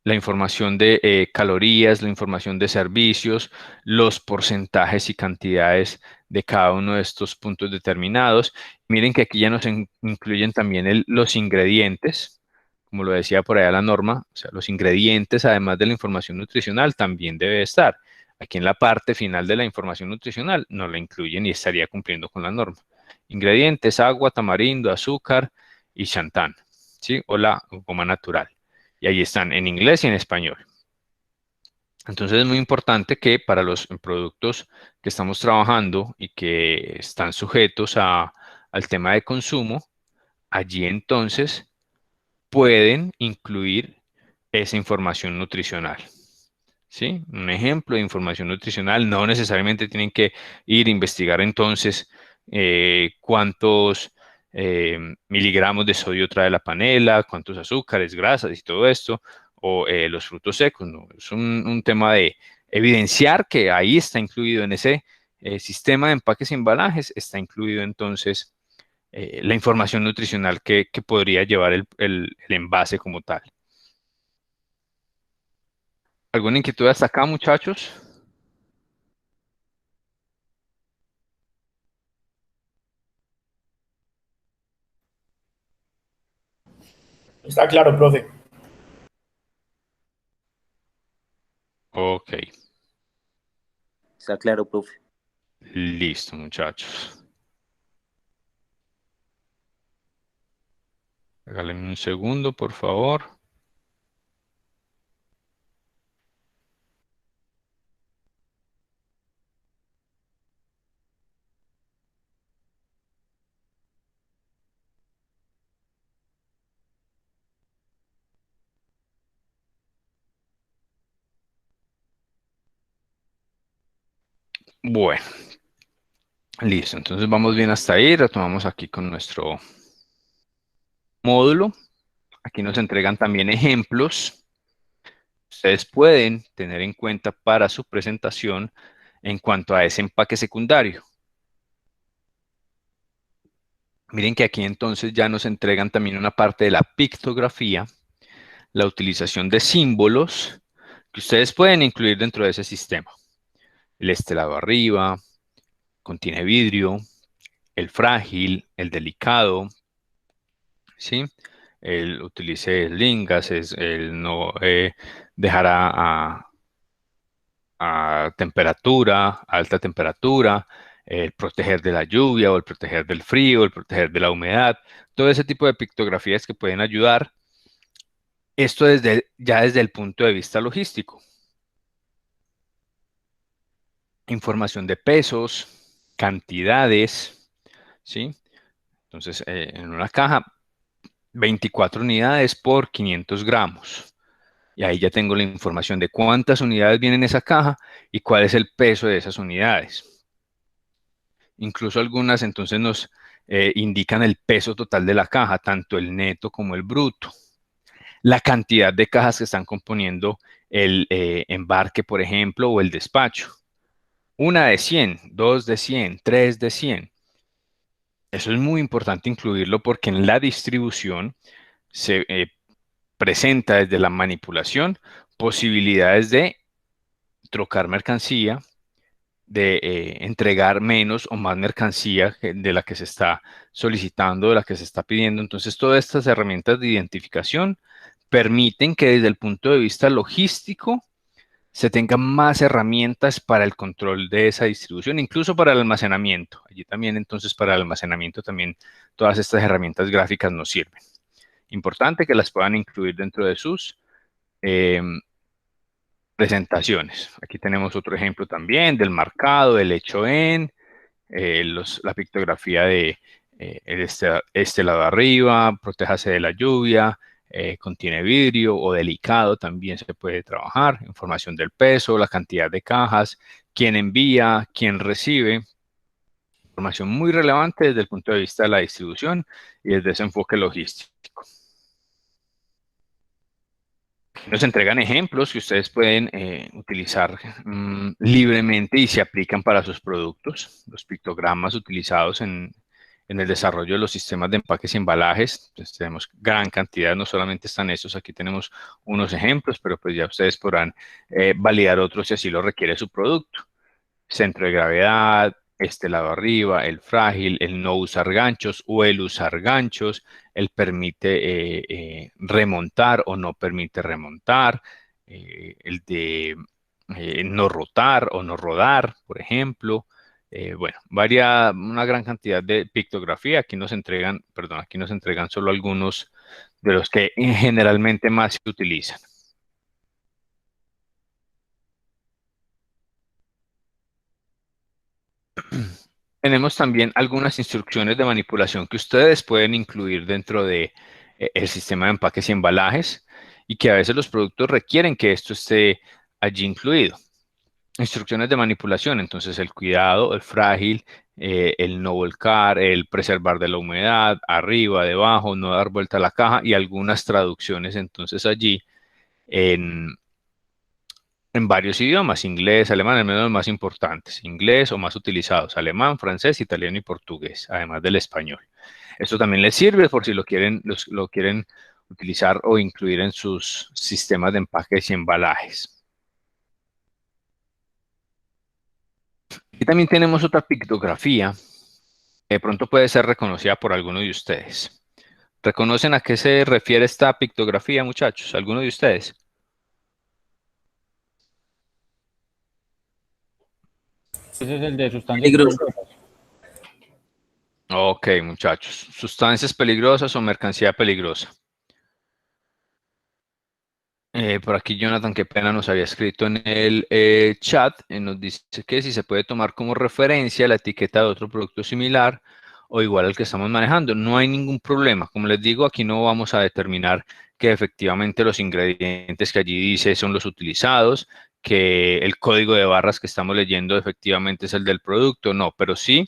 La información de calorías, la información de servicios, los porcentajes y cantidades de cada uno de estos puntos determinados. Miren que aquí ya nos incluyen también los ingredientes, como lo decía por allá la norma, o sea, los ingredientes, además de la información nutricional, también debe estar. Aquí en la parte final de la información nutricional no la incluyen y estaría cumpliendo con la norma. Ingredientes, agua, tamarindo, azúcar y xantán, ¿sí? O la goma natural. Y ahí están en inglés y en español. Entonces es muy importante que para los productos que estamos trabajando y que están sujetos al tema de consumo, allí entonces pueden incluir esa información nutricional. ¿Sí? Un ejemplo de información nutricional, no necesariamente tienen que ir a investigar entonces cuántos miligramos de sodio trae la panela, cuántos azúcares, grasas y todo esto, o los frutos secos, ¿no? Es un tema de evidenciar que ahí está incluido en ese sistema de empaques y embalajes, está incluido entonces la información nutricional que podría llevar el envase como tal. ¿Alguna inquietud hasta acá, muchachos? Está claro, profe. Ok, Está claro, profe. listo, muchachos. Regálenme un segundo, por favor. Bueno, listo. Entonces vamos bien hasta ahí. Retomamos aquí con nuestro módulo. Aquí nos entregan también ejemplos. Ustedes pueden tener en cuenta para su presentación en cuanto a ese empaque secundario. Miren que aquí entonces ya nos entregan también una parte de la pictografía, la utilización de símbolos que ustedes pueden incluir dentro de ese sistema. El estelado arriba, contiene vidrio, el frágil, el delicado, ¿sí? Él utilice lingas, él no dejará a temperatura, alta temperatura, el proteger de la lluvia o el proteger del frío, el proteger de la humedad, todo ese tipo de pictografías que pueden ayudar. Esto ya desde el punto de vista logístico. Información de pesos, cantidades, ¿sí? Entonces, en una caja, 24 unidades por 500 gramos. Y ahí ya tengo la información de cuántas unidades vienen en esa caja y cuál es el peso de esas unidades. Incluso algunas entonces nos indican el peso total de la caja, tanto el neto como el bruto. La cantidad de cajas que están componiendo el embarque, por ejemplo, o el despacho. 1 de 100, 2 de 100, 3 de 100. Eso es muy importante incluirlo porque en la distribución se presenta desde la manipulación posibilidades de trocar mercancía, de entregar menos o más mercancía de la que se está solicitando, de la que se está pidiendo. Entonces, todas estas herramientas de identificación permiten que desde el punto de vista logístico se tengan más herramientas para el control de esa distribución, incluso para el almacenamiento. Allí también, entonces, para el almacenamiento también todas estas herramientas gráficas nos sirven. Importante que las puedan incluir dentro de sus presentaciones. Aquí tenemos otro ejemplo también del marcado, del hecho en, la pictografía de este lado arriba, protéjase de la lluvia, contiene vidrio o delicado, también se puede trabajar, información del peso, la cantidad de cajas, quién envía, quién recibe, información muy relevante desde el punto de vista de la distribución y desde ese enfoque logístico. Nos entregan ejemplos que ustedes pueden utilizar libremente y se aplican para sus productos. Los pictogramas utilizados en el desarrollo de los sistemas de empaques y embalajes. Pues tenemos gran cantidad, no solamente están estos, aquí tenemos unos ejemplos, pero pues ya ustedes podrán validar otros si así lo requiere su producto. Centro de gravedad, este lado arriba, el frágil, el no usar ganchos o el usar ganchos, el permite remontar o no permite remontar, el de no rotar o no rodar, por ejemplo. Bueno, una gran cantidad de pictografía. Aquí nos entregan solo algunos de los que generalmente más se utilizan. Tenemos también algunas instrucciones de manipulación que ustedes pueden incluir dentro de el sistema de empaques y embalajes y que a veces los productos requieren que esto esté allí incluido. Instrucciones de manipulación, entonces el cuidado, el frágil, el no volcar, el preservar de la humedad, arriba, debajo, no dar vuelta a la caja y algunas traducciones entonces allí en varios idiomas, inglés, alemán, al menos los más importantes, inglés o más utilizados, alemán, francés, italiano y portugués, además del español. Esto también les sirve por si lo quieren utilizar o incluir en sus sistemas de empaques y embalajes. Y también tenemos otra pictografía que de pronto puede ser reconocida por alguno de ustedes. ¿Reconocen a qué se refiere esta pictografía, muchachos? ¿Alguno de ustedes? Ese es el de sustancias Peligroso. peligrosas. Ok, muchachos. Sustancias peligrosas o mercancía peligrosa. Por aquí Jonathan, qué pena, nos había escrito en el chat, nos dice que si se puede tomar como referencia la etiqueta de otro producto similar o igual al que estamos manejando. No hay ningún problema. Como les digo, aquí no vamos a determinar que efectivamente los ingredientes que allí dice son los utilizados, que el código de barras que estamos leyendo efectivamente es el del producto. No, pero sí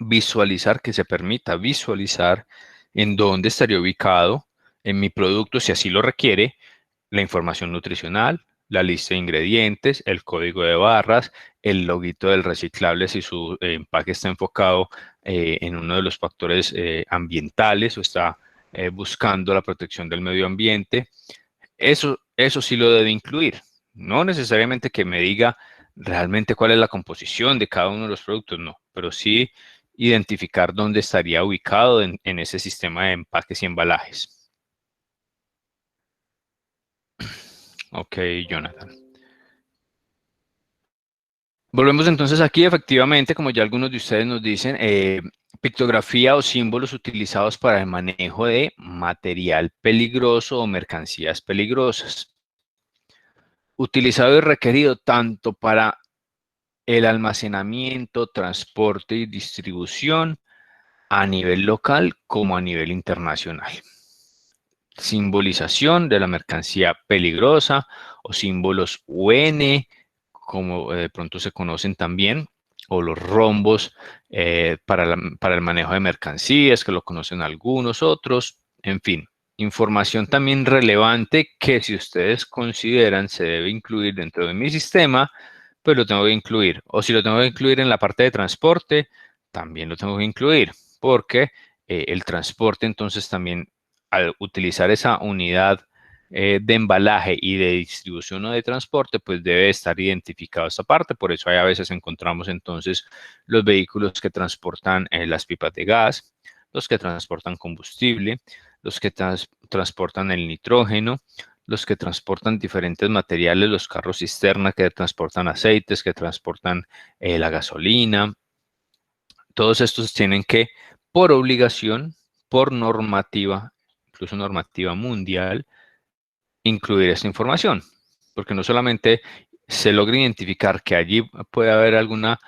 visualizar, que se permita visualizar en dónde estaría ubicado en mi producto, si así lo requiere, la información nutricional, la lista de ingredientes, el código de barras, el loguito del reciclable si su empaque está enfocado en uno de los factores ambientales o está buscando la protección del medio ambiente. Eso sí lo debe incluir. No necesariamente que me diga realmente cuál es la composición de cada uno de los productos, no, pero sí identificar dónde estaría ubicado en ese sistema de empaques y embalajes. Ok, Jonathan. Volvemos entonces aquí, efectivamente, como ya algunos de ustedes nos dicen, pictografía o símbolos utilizados para el manejo de material peligroso o mercancías peligrosas. Utilizado y requerido tanto para el almacenamiento, transporte y distribución a nivel local como a nivel internacional. Simbolización de la mercancía peligrosa o símbolos UN, como de pronto se conocen también, o los rombos para el manejo de mercancías, que lo conocen algunos otros, en fin. Información también relevante que si ustedes consideran se debe incluir dentro de mi sistema, pues lo tengo que incluir. O si lo tengo que incluir en la parte de transporte, también lo tengo que incluir, porque el transporte entonces también, al utilizar esa unidad de embalaje y de distribución o de transporte, pues debe estar identificado esta parte. Por eso a veces encontramos entonces los vehículos que transportan las pipas de gas, los que transportan combustible, los que transportan el nitrógeno, los que transportan diferentes materiales, los carros cisterna que transportan aceites, que transportan la gasolina. Todos estos tienen que, por obligación, por normativa, incluso normativa mundial, incluir esta información, porque no solamente se logra identificar que allí puede haber alguna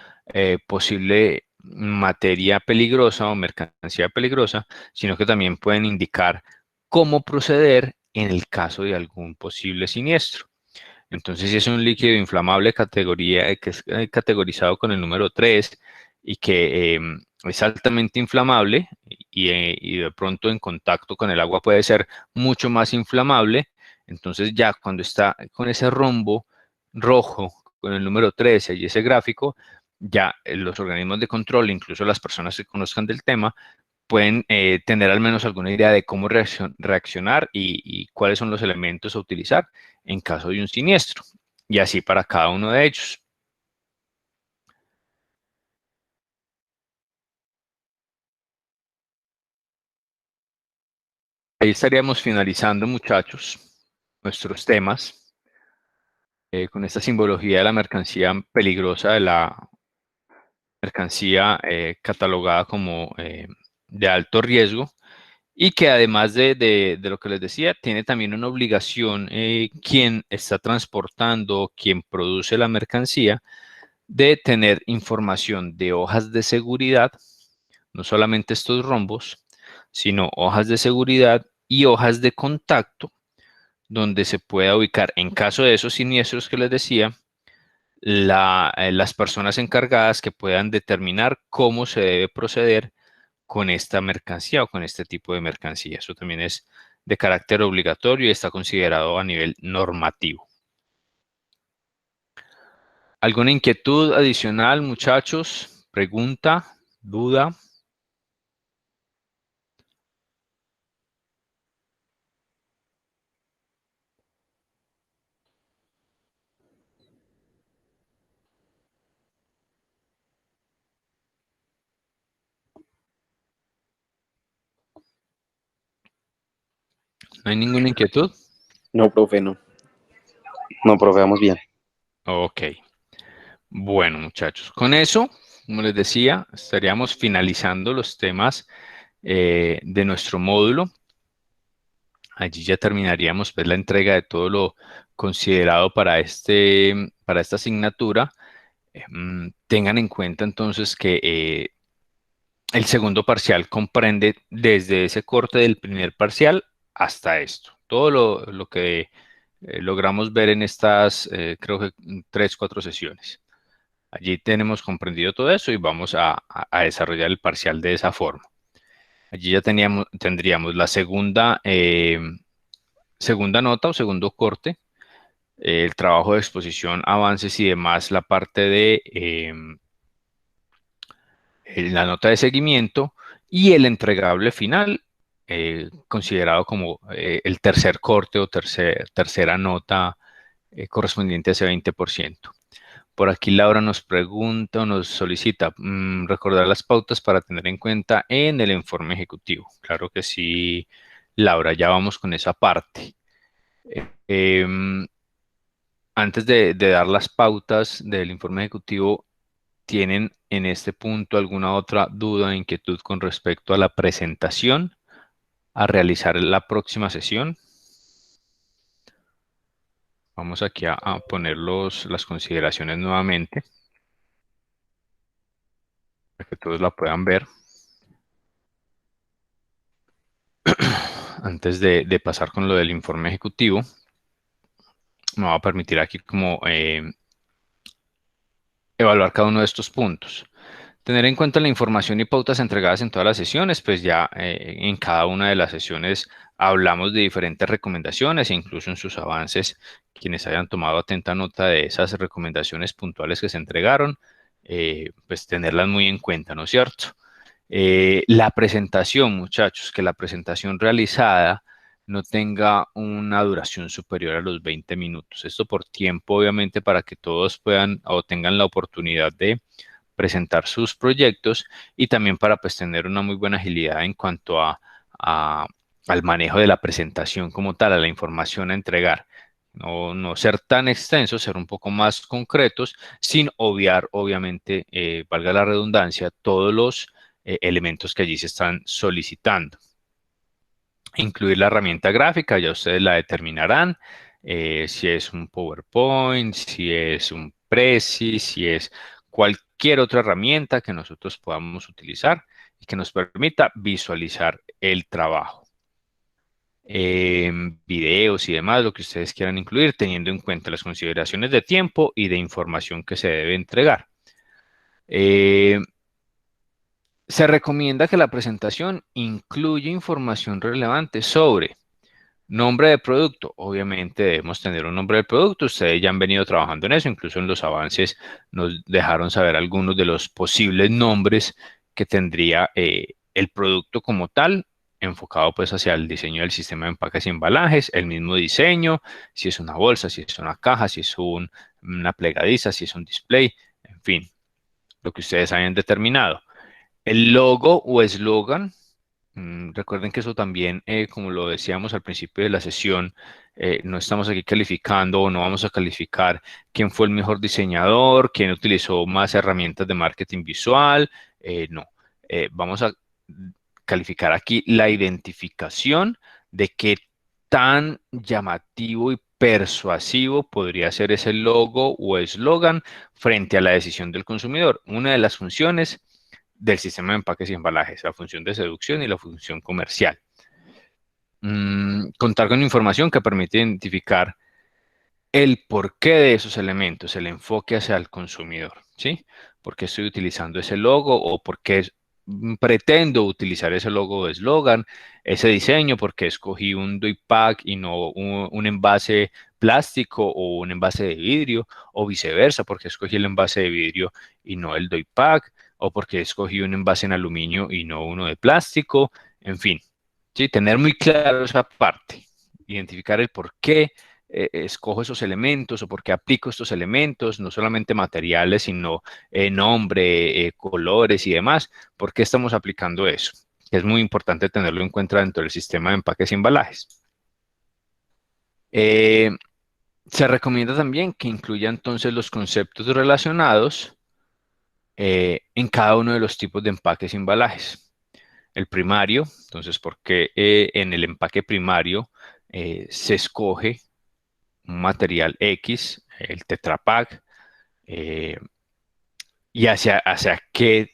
posible materia peligrosa o mercancía peligrosa, sino que también pueden indicar cómo proceder en el caso de algún posible siniestro. Entonces, si es un líquido inflamable categoría, que es categorizado con el número 3 y que es altamente inflamable y de pronto en contacto con el agua puede ser mucho más inflamable, entonces ya cuando está con ese rombo rojo, con el número 13 y ese gráfico, ya los organismos de control, incluso las personas que conozcan del tema, pueden tener al menos alguna idea de cómo reaccionar y cuáles son los elementos a utilizar en caso de un siniestro. Y así para cada uno de ellos. Ahí estaríamos finalizando, muchachos, nuestros temas con esta simbología de la mercancía peligrosa, de la mercancía catalogada como de alto riesgo y que además de lo que les decía, tiene también una obligación quien está transportando, quien produce la mercancía, de tener información de hojas de seguridad, no solamente estos rombos, sino hojas de seguridad y hojas de contacto, donde se pueda ubicar, en caso de esos siniestros que les decía, las personas encargadas que puedan determinar cómo se debe proceder con esta mercancía o con este tipo de mercancía. Eso también es de carácter obligatorio y está considerado a nivel normativo. ¿Alguna inquietud adicional, muchachos? ¿Pregunta? ¿Duda? ¿No hay ninguna inquietud? No, profe, no. No, profe, vamos bien. Ok. Bueno, muchachos, con eso, como les decía, estaríamos finalizando los temas de nuestro módulo. Allí ya terminaríamos pues, la entrega de todo lo considerado para esta asignatura. Tengan en cuenta entonces que el segundo parcial comprende desde ese corte del primer parcial hasta esto. Todo lo que logramos ver en estas, creo que 3-4 sesiones. Allí tenemos comprendido todo eso y vamos a desarrollar el parcial de esa forma. Allí ya tendríamos la segunda nota o segundo corte, el trabajo de exposición, avances y demás, la parte de la nota de seguimiento y el entregable final, considerado como el tercer corte o tercera nota correspondiente a ese 20%. Por aquí Laura nos pregunta o nos solicita recordar las pautas para tener en cuenta en el informe ejecutivo. Claro que sí, Laura, ya vamos con esa parte. Antes de dar las pautas del informe ejecutivo, ¿tienen en este punto alguna otra duda o inquietud con respecto a la presentación a realizar en la próxima sesión? Vamos aquí a poner las consideraciones nuevamente para que todos la puedan ver. Antes de pasar con lo del informe ejecutivo, me va a permitir aquí como evaluar cada uno de estos puntos. Tener en cuenta la información y pautas entregadas en todas las sesiones, pues ya en cada una de las sesiones hablamos de diferentes recomendaciones e incluso en sus avances, quienes hayan tomado atenta nota de esas recomendaciones puntuales que se entregaron, pues tenerlas muy en cuenta, ¿no es cierto? La presentación, muchachos, que la presentación realizada no tenga una duración superior a los 20 minutos. Esto por tiempo, obviamente, para que todos puedan o tengan la oportunidad de presentar sus proyectos y también para pues tener una muy buena agilidad en cuanto a al manejo de la presentación como tal, a la información a entregar. No ser tan extensos, ser un poco más concretos, sin obviar, obviamente, valga la redundancia, todos los elementos que allí se están solicitando. Incluir la herramienta gráfica, ya ustedes la determinarán, si es un PowerPoint, si es un Prezi, si es cualquier otra herramienta que nosotros podamos utilizar y que nos permita visualizar el trabajo. Videos y demás, lo que ustedes quieran incluir, teniendo en cuenta las consideraciones de tiempo y de información que se debe entregar. Se recomienda que la presentación incluya información relevante sobre nombre de producto. Obviamente debemos tener un nombre de producto. Ustedes ya han venido trabajando en eso, incluso en los avances nos dejaron saber algunos de los posibles nombres que tendría el producto como tal, enfocado pues hacia el diseño del sistema de empaques y embalajes, el mismo diseño, si es una bolsa, si es una caja, si es una plegadiza, si es un display, en fin, lo que ustedes hayan determinado. El logo o eslogan, recuerden que eso también, como lo decíamos al principio de la sesión, no estamos aquí calificando o no vamos a calificar quién fue el mejor diseñador, quién utilizó más herramientas de marketing visual, no. Vamos a calificar aquí la identificación de qué tan llamativo y persuasivo podría ser ese logo o eslogan frente a la decisión del consumidor. Una de las funciones del sistema de empaques y embalajes, la función de seducción y la función comercial. Contar con información que permite identificar el porqué de esos elementos, el enfoque hacia el consumidor, ¿sí? ¿Por qué estoy utilizando ese logo o por qué pretendo utilizar ese logo o eslogan, ese diseño, porque escogí un doy pack y no un envase plástico o un envase de vidrio, o viceversa, porque escogí el envase de vidrio y no el doy pack, o porque escogí un envase en aluminio y no uno de plástico, en fin, ¿sí? Tener muy claro esa parte, identificar el por qué escojo esos elementos o por qué aplico estos elementos, no solamente materiales, sino nombre, colores y demás. ¿Por qué estamos aplicando eso? Es muy importante tenerlo en cuenta dentro del sistema de empaques y embalajes. Se recomienda también que incluya entonces los conceptos relacionados en cada uno de los tipos de empaques y embalajes. El primario, entonces, porque en el empaque primario se escoge un material X, el Tetra Pak, y hacia qué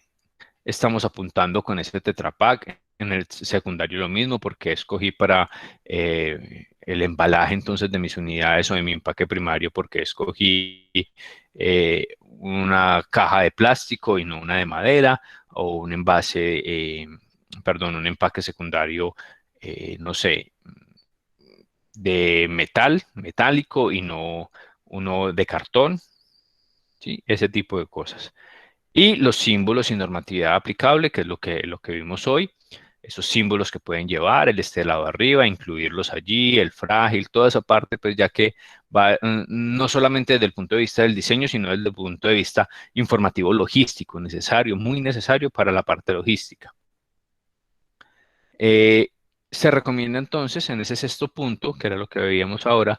estamos apuntando con ese Tetra Pak. En el secundario lo mismo, porque escogí para el embalaje entonces de mis unidades o de mi empaque primario, porque escogí una caja de plástico y no una de madera, o un envase, perdón, un empaque secundario, no sé, de metálico y no uno de cartón, ¿sí? Ese tipo de cosas. Y los símbolos y normatividad aplicable, que es lo que vimos hoy, esos símbolos que pueden llevar, el estelado arriba, incluirlos allí, el frágil, toda esa parte, pues ya que va no solamente desde el punto de vista del diseño, sino desde el punto de vista informativo logístico, necesario, muy necesario para la parte logística. Se recomienda entonces, en ese sexto punto, que era lo que veíamos ahora,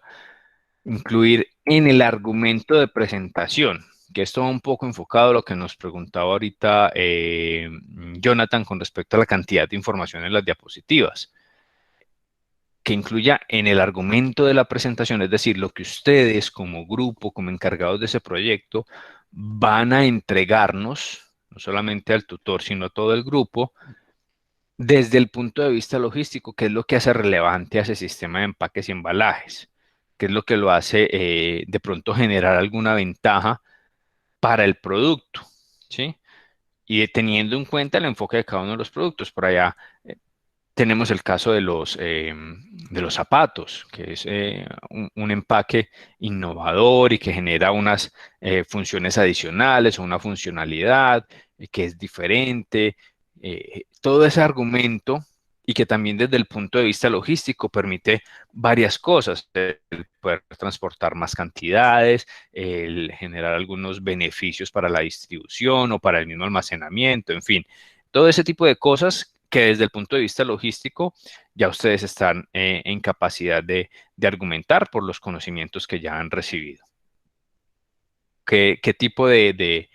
incluir en el argumento de presentación, que esto va un poco enfocado a lo que nos preguntaba ahorita Jonathan con respecto a la cantidad de información en las diapositivas, que incluya en el argumento de la presentación, es decir, lo que ustedes como grupo, como encargados de ese proyecto, van a entregarnos, no solamente al tutor, sino a todo el grupo, desde el punto de vista logístico, qué es lo que hace relevante a ese sistema de empaques y embalajes, qué es lo que lo hace de pronto generar alguna ventaja para el producto, ¿sí? Y teniendo en cuenta el enfoque de cada uno de los productos. Por allá tenemos el caso de los zapatos, que es un empaque innovador y que genera unas funciones adicionales o una funcionalidad que es diferente. Todo ese argumento y que también desde el punto de vista logístico permite varias cosas, el poder transportar más cantidades, el generar algunos beneficios para la distribución o para el mismo almacenamiento, en fin, todo ese tipo de cosas que desde el punto de vista logístico ya ustedes están en capacidad de argumentar por los conocimientos que ya han recibido. ¿Qué tipo de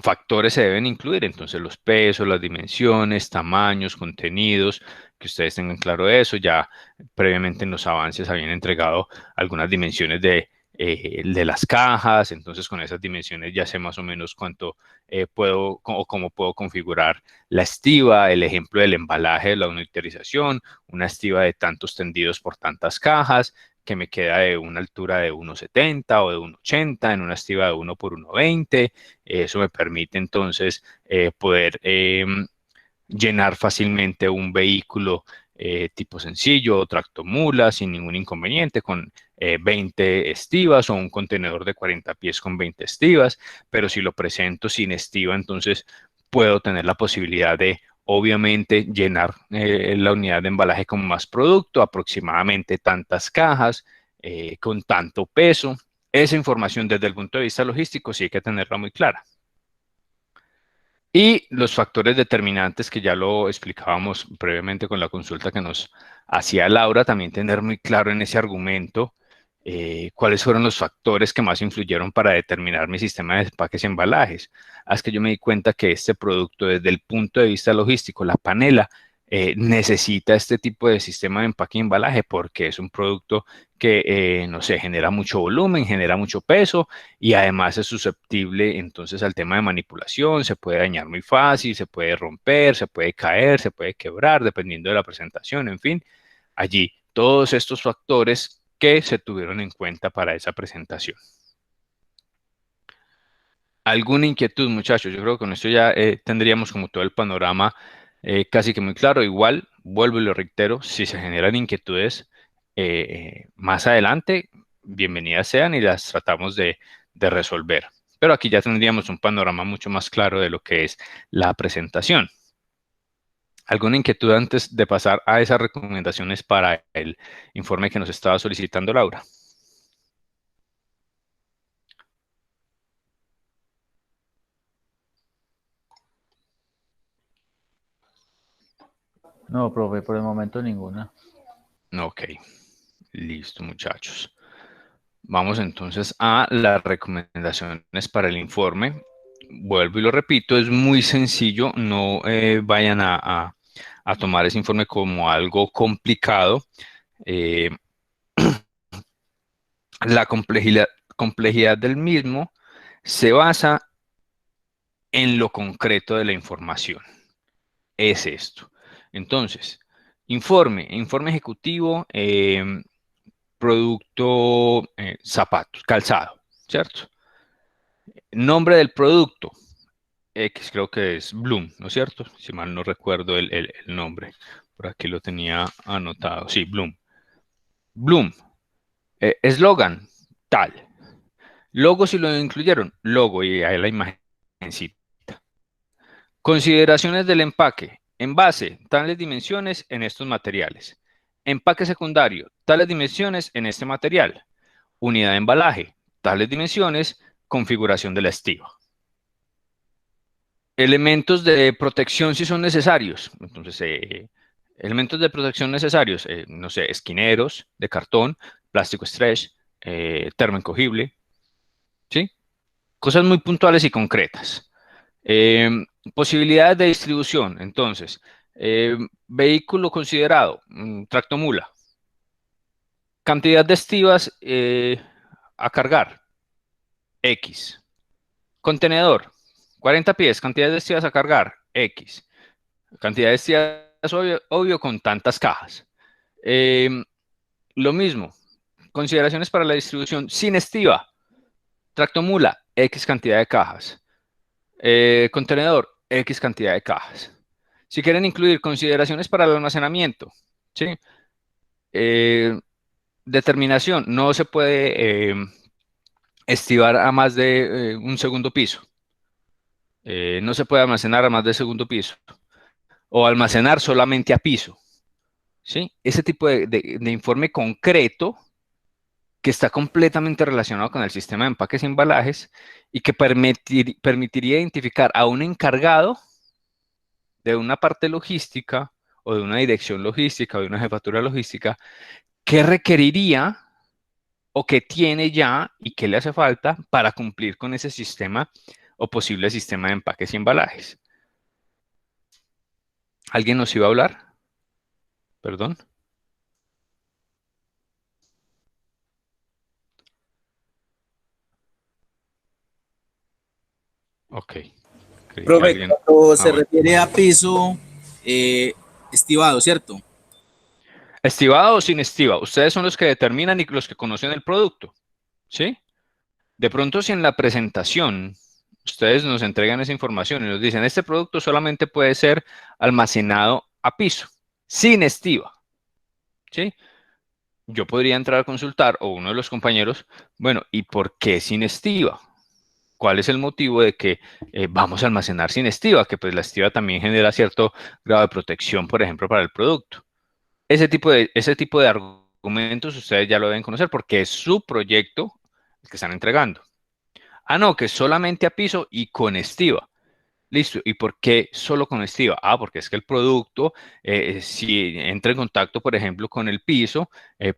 factores se deben incluir? Entonces, los pesos, las dimensiones, tamaños, contenidos, que ustedes tengan claro eso. Ya previamente en los avances habían entregado algunas dimensiones de las cajas, entonces con esas dimensiones ya sé más o menos cuánto puedo o cómo puedo configurar la estiba, el ejemplo del embalaje de la monitorización, una estiba de tantos tendidos por tantas cajas, que me queda de una altura de 1,70 o de 1,80 en una estiba de 1 por 1,20. Eso me permite entonces poder llenar fácilmente un vehículo tipo sencillo o tractomula sin ningún inconveniente con 20 estivas, o un contenedor de 40 pies con 20 estivas. Pero si lo presento sin estiva, entonces puedo tener la posibilidad de, obviamente, llenar la unidad de embalaje con más producto, aproximadamente tantas cajas, con tanto peso. Esa información desde el punto de vista logístico sí hay que tenerla muy clara. Y los factores determinantes, que ya lo explicábamos previamente con la consulta que nos hacía Laura, también tener muy claro en ese argumento cuáles fueron los factores que más influyeron para determinar mi sistema de empaques y embalajes. Es que yo me di cuenta que este producto, desde el punto de vista logístico, la panela, necesita este tipo de sistema de empaque y embalaje porque es un producto que, no sé, genera mucho volumen, genera mucho peso y además es susceptible entonces al tema de manipulación. Se puede dañar muy fácil, se puede romper, se puede caer, se puede quebrar, dependiendo de la presentación, en fin. Allí, todos estos factores que se tuvieron en cuenta para esa presentación. ¿Alguna inquietud, muchachos? Yo creo que con esto ya tendríamos como todo el panorama casi que muy claro. Igual, vuelvo y lo reitero, si se generan inquietudes más adelante, bienvenidas sean y las tratamos de resolver. Pero aquí ya tendríamos un panorama mucho más claro de lo que es la presentación. ¿Alguna inquietud antes de pasar a esas recomendaciones para el informe que nos estaba solicitando Laura? No, profe, por el momento ninguna. Ok, listo, muchachos. Vamos entonces a las recomendaciones para el informe. Vuelvo y lo repito, es muy sencillo, no vayan a tomar ese informe como algo complicado. La complejidad del mismo se basa en lo concreto de la información. Es esto. Entonces, informe ejecutivo, producto, zapatos, calzado, ¿cierto? Nombre del producto, X, creo que es Bloom, ¿no es cierto? Si mal no recuerdo el nombre. Por aquí lo tenía anotado. Sí, Bloom. Bloom. Eslogan, tal. Logo, si lo incluyeron, logo, y ahí la imagencita. Consideraciones del empaque. Envase, tales dimensiones en estos materiales. Empaque secundario, tales dimensiones en este material. Unidad de embalaje, tales dimensiones, configuración de la estiba. Elementos de protección si son necesarios. Entonces, elementos de protección necesarios, no sé, esquineros de cartón, plástico stretch, termoencogible, ¿sí? Cosas muy puntuales y concretas. Posibilidades de distribución, entonces, vehículo considerado, tractomula. Cantidad de estivas a cargar, X. Contenedor, 40 pies, cantidad de estivas a cargar, X. Cantidad de estivas, obvio con tantas cajas. Lo mismo, consideraciones para la distribución sin estiva. Tractomula, X cantidad de cajas. Contenedor, X cantidad de cajas. Si quieren incluir consideraciones para el almacenamiento, ¿sí? Determinación, no se puede estivar a más de un segundo piso. No se puede almacenar a más de segundo piso. O almacenar solamente a piso. ¿Sí? Ese tipo de informe concreto que está completamente relacionado con el sistema de empaques y embalajes y que permitiría identificar a un encargado de una parte logística o de una dirección logística o de una jefatura logística, ¿qué requeriría o qué tiene ya y qué le hace falta para cumplir con ese sistema o posible sistema de empaques y embalajes? ¿Alguien nos iba a hablar? Perdón. Ok. Creí que Profe, alguien... cuando se Bueno. refiere a piso estivado, ¿cierto? ¿Estivado o sin estiva? Ustedes son los que determinan y los que conocen el producto, ¿sí? De pronto, si en la presentación ustedes nos entregan esa información y nos dicen, este producto solamente puede ser almacenado a piso, sin estiva, ¿sí? Yo podría entrar a consultar, o uno de los compañeros, bueno, ¿y por qué sin estiva? ¿Cuál es el motivo de que vamos a almacenar sin estiva? Que pues la estiva también genera cierto grado de protección, por ejemplo, para el producto. Ese tipo de argumentos ustedes ya lo deben conocer porque es su proyecto el que están entregando. Ah, no, que solamente a piso y con estiva. Listo. ¿Y por qué solo con estiva? Ah, porque es que el producto, si entra en contacto, por ejemplo, con el piso,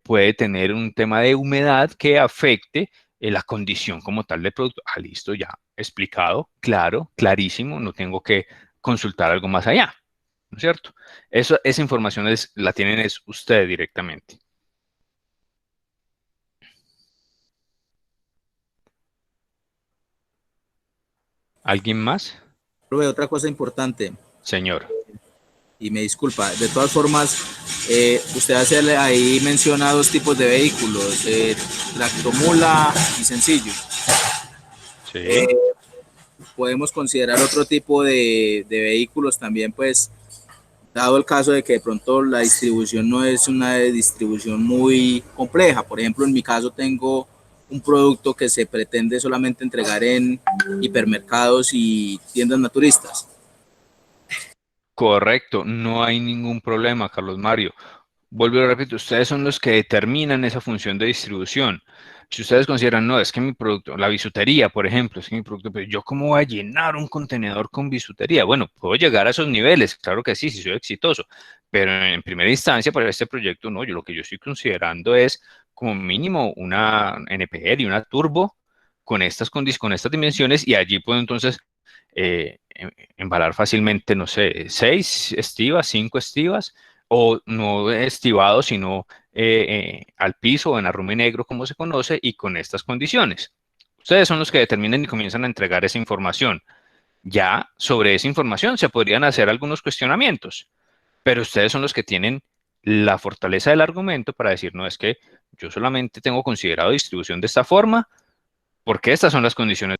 puede tener un tema de humedad que afecte la condición como tal del producto. Ah, listo, ya explicado, claro, clarísimo, no tengo que consultar algo más allá, ¿no es cierto? Esa información la tienen es ustedes directamente. ¿Alguien más? Profe, otra cosa importante, Señor. y me disculpa, de todas formas, usted hace ahí menciona dos tipos de vehículos, tractomula y sencillo. Sí. Podemos considerar otro tipo de vehículos también, pues, dado el caso de que de pronto la distribución no es una distribución muy compleja. Por ejemplo, en mi caso tengo un producto que se pretende solamente entregar en hipermercados y tiendas naturistas. Correcto, no hay ningún problema, Carlos Mario. Vuelvo y repito, ustedes son los que determinan esa función de distribución. Si ustedes consideran, no, es que mi producto, la bisutería, por ejemplo, es que mi producto, pero yo cómo voy a llenar un contenedor con bisutería. Bueno, puedo llegar a esos niveles, claro que sí, si soy exitoso, pero en primera instancia para este proyecto, no, yo lo que yo estoy considerando es como mínimo una NPR y una turbo con estas dimensiones y allí puedo entonces embalar fácilmente, no sé, 6 estivas, 5 estivas o no estivado, sino al piso o en arrume negro, como se conoce, y con estas condiciones. Ustedes son los que determinan y comienzan a entregar esa información. Ya sobre esa información se podrían hacer algunos cuestionamientos, pero ustedes son los que tienen la fortaleza del argumento para decir, no, es que yo solamente tengo considerado distribución de esta forma, porque estas son las condiciones.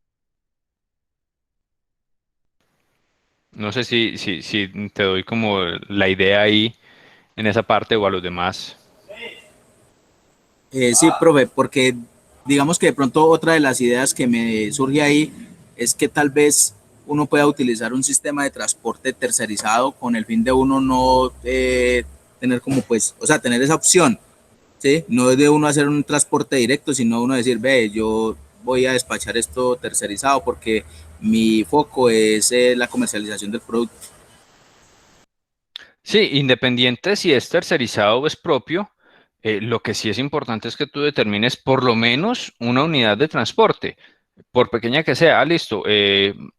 No sé si te doy como la idea ahí en esa parte o a los demás. Sí, profe, porque digamos que de pronto otra de las ideas que me surge ahí es que tal vez uno pueda utilizar un sistema de transporte tercerizado con el fin de uno no tener como pues, o sea, tener esa opción, ¿sí? No es de uno hacer un transporte directo, sino uno decir, ve, yo voy a despachar esto tercerizado porque mi foco es la comercialización del producto. Sí, independiente si es tercerizado o es propio, lo que sí es importante es que tú determines por lo menos una unidad de transporte, por pequeña que sea. Ah, listo,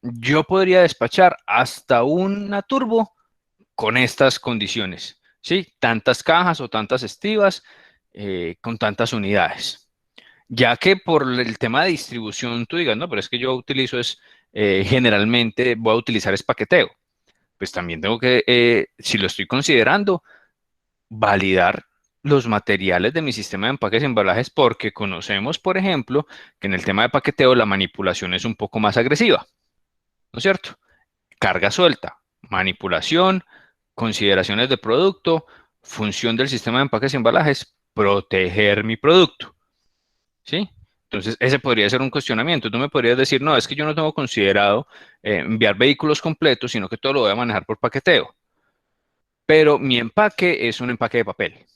yo podría despachar hasta una turbo con estas condiciones, ¿sí? Tantas cajas o tantas estivas con tantas unidades. Ya que por el tema de distribución tú digas, no, pero es que yo utilizo generalmente voy a utilizar es paqueteo. Pues también tengo que, si lo estoy considerando, validar los materiales de mi sistema de empaques y embalajes porque conocemos, por ejemplo, que en el tema de paqueteo la manipulación es un poco más agresiva, ¿no es cierto? Carga suelta, manipulación, consideraciones de producto, función del sistema de empaques y embalajes, proteger mi producto, ¿sí? Entonces, ese podría ser un cuestionamiento. Tú me podrías decir, no, es que yo no tengo considerado enviar vehículos completos, sino que todo lo voy a manejar por paqueteo. Pero mi empaque es un empaque de papel.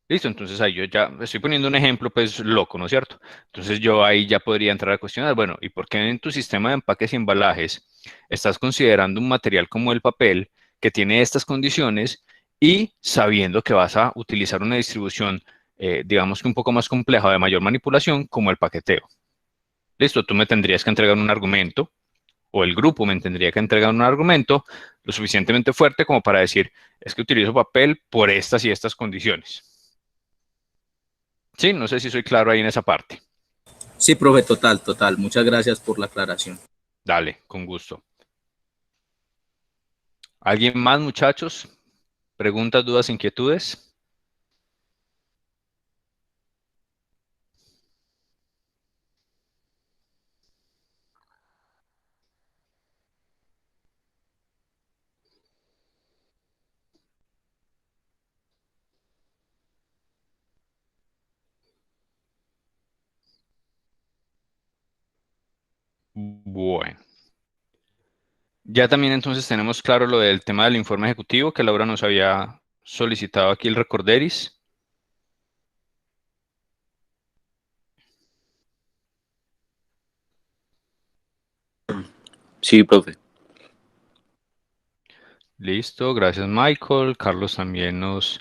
Listo, entonces ahí yo ya estoy poniendo un ejemplo pues loco, ¿no es cierto? Entonces yo ahí ya podría entrar a cuestionar, bueno, ¿y por qué en tu sistema de empaques y embalajes estás considerando un material como el papel que tiene estas condiciones y sabiendo que vas a utilizar una distribución, digamos que un poco más compleja, de mayor manipulación, como el paqueteo? Listo, tú me tendrías que entregar un argumento, o el grupo me tendría que entregar un argumento lo suficientemente fuerte como para decir, es que utilizo papel por estas y estas condiciones. Sí, no sé si soy claro ahí en esa parte. Sí, profe, total, total. Muchas gracias por la aclaración. Dale, con gusto. ¿Alguien más, muchachos? ¿Preguntas, dudas, inquietudes? Bueno. Ya también entonces tenemos claro lo del tema del informe ejecutivo que Laura nos había solicitado aquí el recorderis. Sí, profe. Listo, gracias Michael. Carlos también nos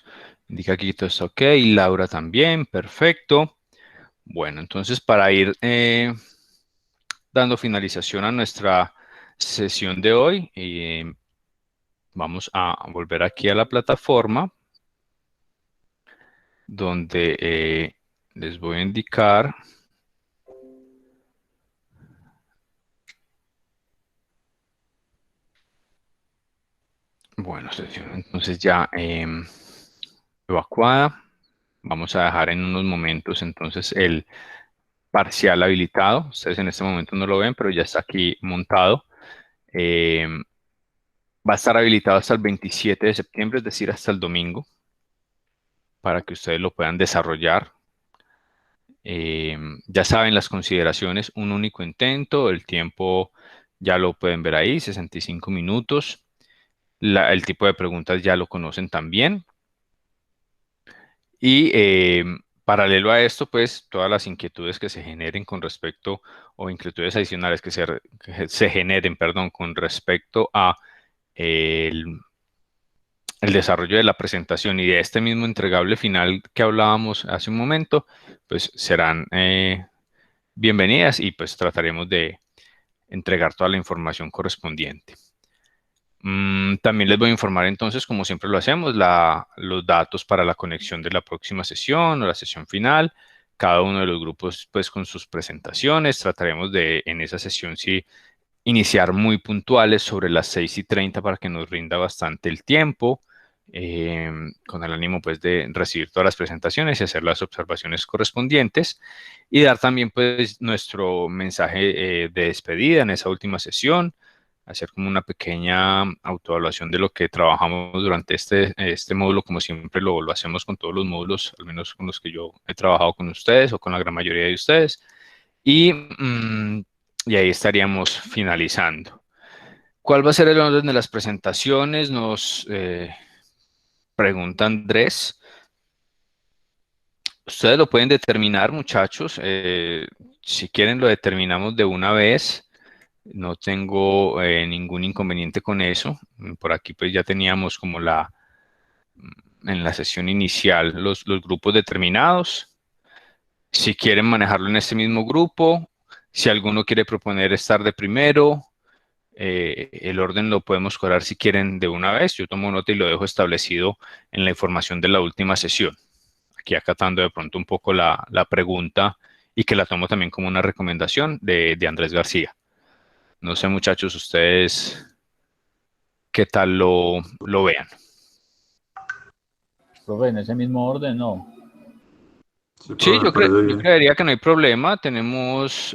indica que todo está ok. Y Laura también, perfecto. Bueno, entonces para ir dando finalización a nuestra sesión de hoy, vamos a volver aquí a la plataforma donde les voy a indicar. Bueno, sesión entonces ya evacuada. Vamos a dejar en unos momentos entonces el parcial habilitado. Ustedes en este momento no lo ven, pero ya está aquí montado. Va a estar habilitado hasta el 27 de septiembre, es decir, hasta el domingo, para que ustedes lo puedan desarrollar. Ya saben las consideraciones, un único intento, el tiempo ya lo pueden ver ahí, 65 minutos. El tipo de preguntas ya lo conocen también. Y paralelo a esto, pues todas las inquietudes que se generen con respecto, o inquietudes adicionales que se generen, perdón, con respecto a el desarrollo de la presentación y de este mismo entregable final que hablábamos hace un momento, pues serán bienvenidas y pues trataremos de entregar toda la información correspondiente. También les voy a informar entonces, como siempre lo hacemos, los datos para la conexión de la próxima sesión o la sesión final. Cada uno de los grupos pues con sus presentaciones. Trataremos de en esa sesión sí iniciar muy puntuales sobre las 6:30 para que nos rinda bastante el tiempo, con el ánimo pues de recibir todas las presentaciones y hacer las observaciones correspondientes y dar también pues nuestro mensaje de despedida en esa última sesión, hacer como una pequeña autoevaluación de lo que trabajamos durante este módulo, como siempre lo hacemos con todos los módulos, al menos con los que yo he trabajado con ustedes o con la gran mayoría de ustedes. Y ahí estaríamos finalizando. ¿Cuál va a ser el orden de las presentaciones? Nos pregunta Andrés. Ustedes lo pueden determinar, muchachos. Si quieren, lo determinamos de una vez. No tengo ningún inconveniente con eso. Por aquí pues ya teníamos como en la sesión inicial los grupos determinados. Si quieren manejarlo en este mismo grupo, si alguno quiere proponer estar de primero, el orden lo podemos cuadrar si quieren de una vez. Yo tomo nota y lo dejo establecido en la información de la última sesión. Aquí acatando de pronto un poco la pregunta y que la tomo también como una recomendación de Andrés García. No sé, muchachos, ustedes qué tal lo vean. Profe, en ese mismo orden, no. Sí, yo creería que no hay problema. Tenemos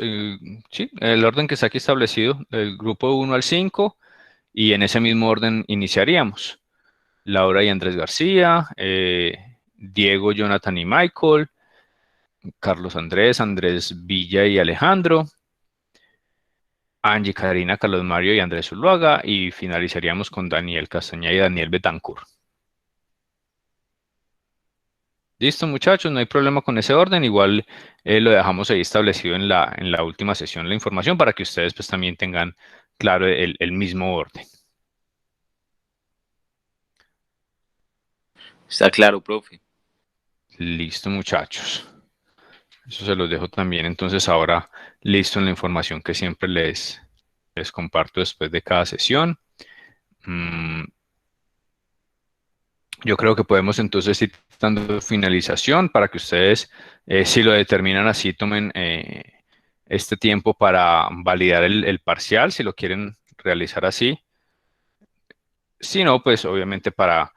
sí, el orden que está aquí establecido, el grupo 1 al 5, y en ese mismo orden iniciaríamos. Laura y Andrés García, Diego, Jonathan y Michael, Carlos Andrés, Andrés Villa y Alejandro, Angie, Karina, Carlos Mario y Andrés Zuluaga, y finalizaríamos con Daniel Castañeda y Daniel Betancourt. Listo, muchachos, no hay problema con ese orden. Igual lo dejamos ahí establecido en la última sesión la información para que ustedes pues también tengan claro el mismo orden. Está claro, profe. Listo, muchachos. Eso se los dejo también entonces ahora listo en la información que siempre les comparto después de cada sesión. Yo creo que podemos entonces ir dando finalización para que ustedes, si lo determinan así, tomen este tiempo para validar el parcial, si lo quieren realizar así. Si no, pues obviamente para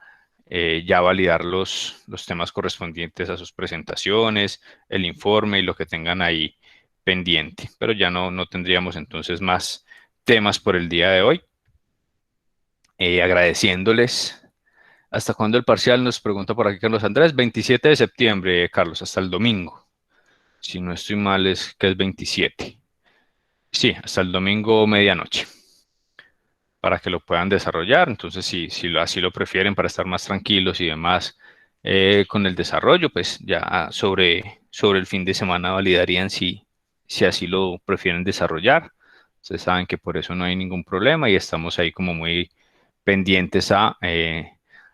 ya validar los temas correspondientes a sus presentaciones, el informe y lo que tengan ahí pendiente. Pero ya no tendríamos entonces más temas por el día de hoy. Agradeciéndoles. ¿Hasta cuándo el parcial? Nos pregunta por aquí Carlos Andrés. 27 de septiembre, Carlos, hasta el domingo. Si no estoy mal, es que es 27. Sí, hasta el domingo medianoche. Para que lo puedan desarrollar. Entonces, si así lo prefieren para estar más tranquilos y demás con el desarrollo, pues ya sobre el fin de semana validarían si así lo prefieren desarrollar. Ustedes saben que por eso no hay ningún problema y estamos ahí como muy pendientes a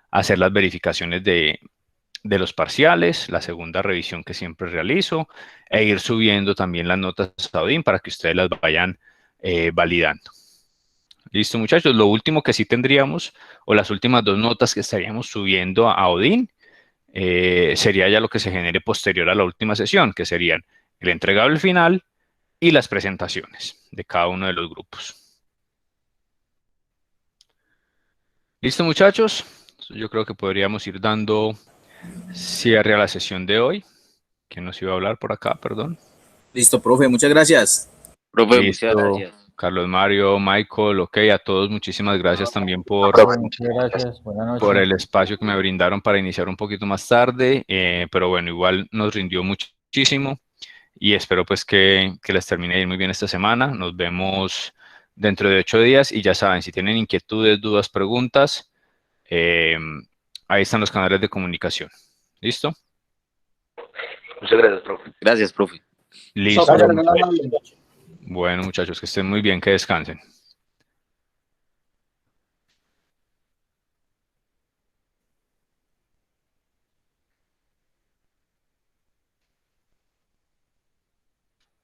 hacer las verificaciones de los parciales, la segunda revisión que siempre realizo, e ir subiendo también las notas a Odin para que ustedes las vayan validando. Listo, muchachos. Lo último que sí tendríamos, o las últimas 2 notas que estaríamos subiendo a Odin, sería ya lo que se genere posterior a la última sesión, que serían el entregable final y las presentaciones de cada uno de los grupos. Listo, muchachos. Yo creo que podríamos ir dando cierre a la sesión de hoy. ¿Quién nos iba a hablar por acá? Perdón. Listo, profe, muchas gracias. Profe, Listo. muchas gracias. Carlos Mario, Michael, ok, a todos muchísimas gracias también por Muchas gracias. Buenas noches. por el espacio que me brindaron para iniciar un poquito más tarde, pero bueno, igual nos rindió muchísimo y espero pues que les termine de ir muy bien esta semana. Nos vemos dentro de 8 días y ya saben, si tienen inquietudes, dudas, preguntas, ahí están los canales de comunicación. ¿Listo? Muchas gracias, profe. Gracias, profe. Listo. Gracias. Bueno, muchachos, que estén muy bien, que descansen.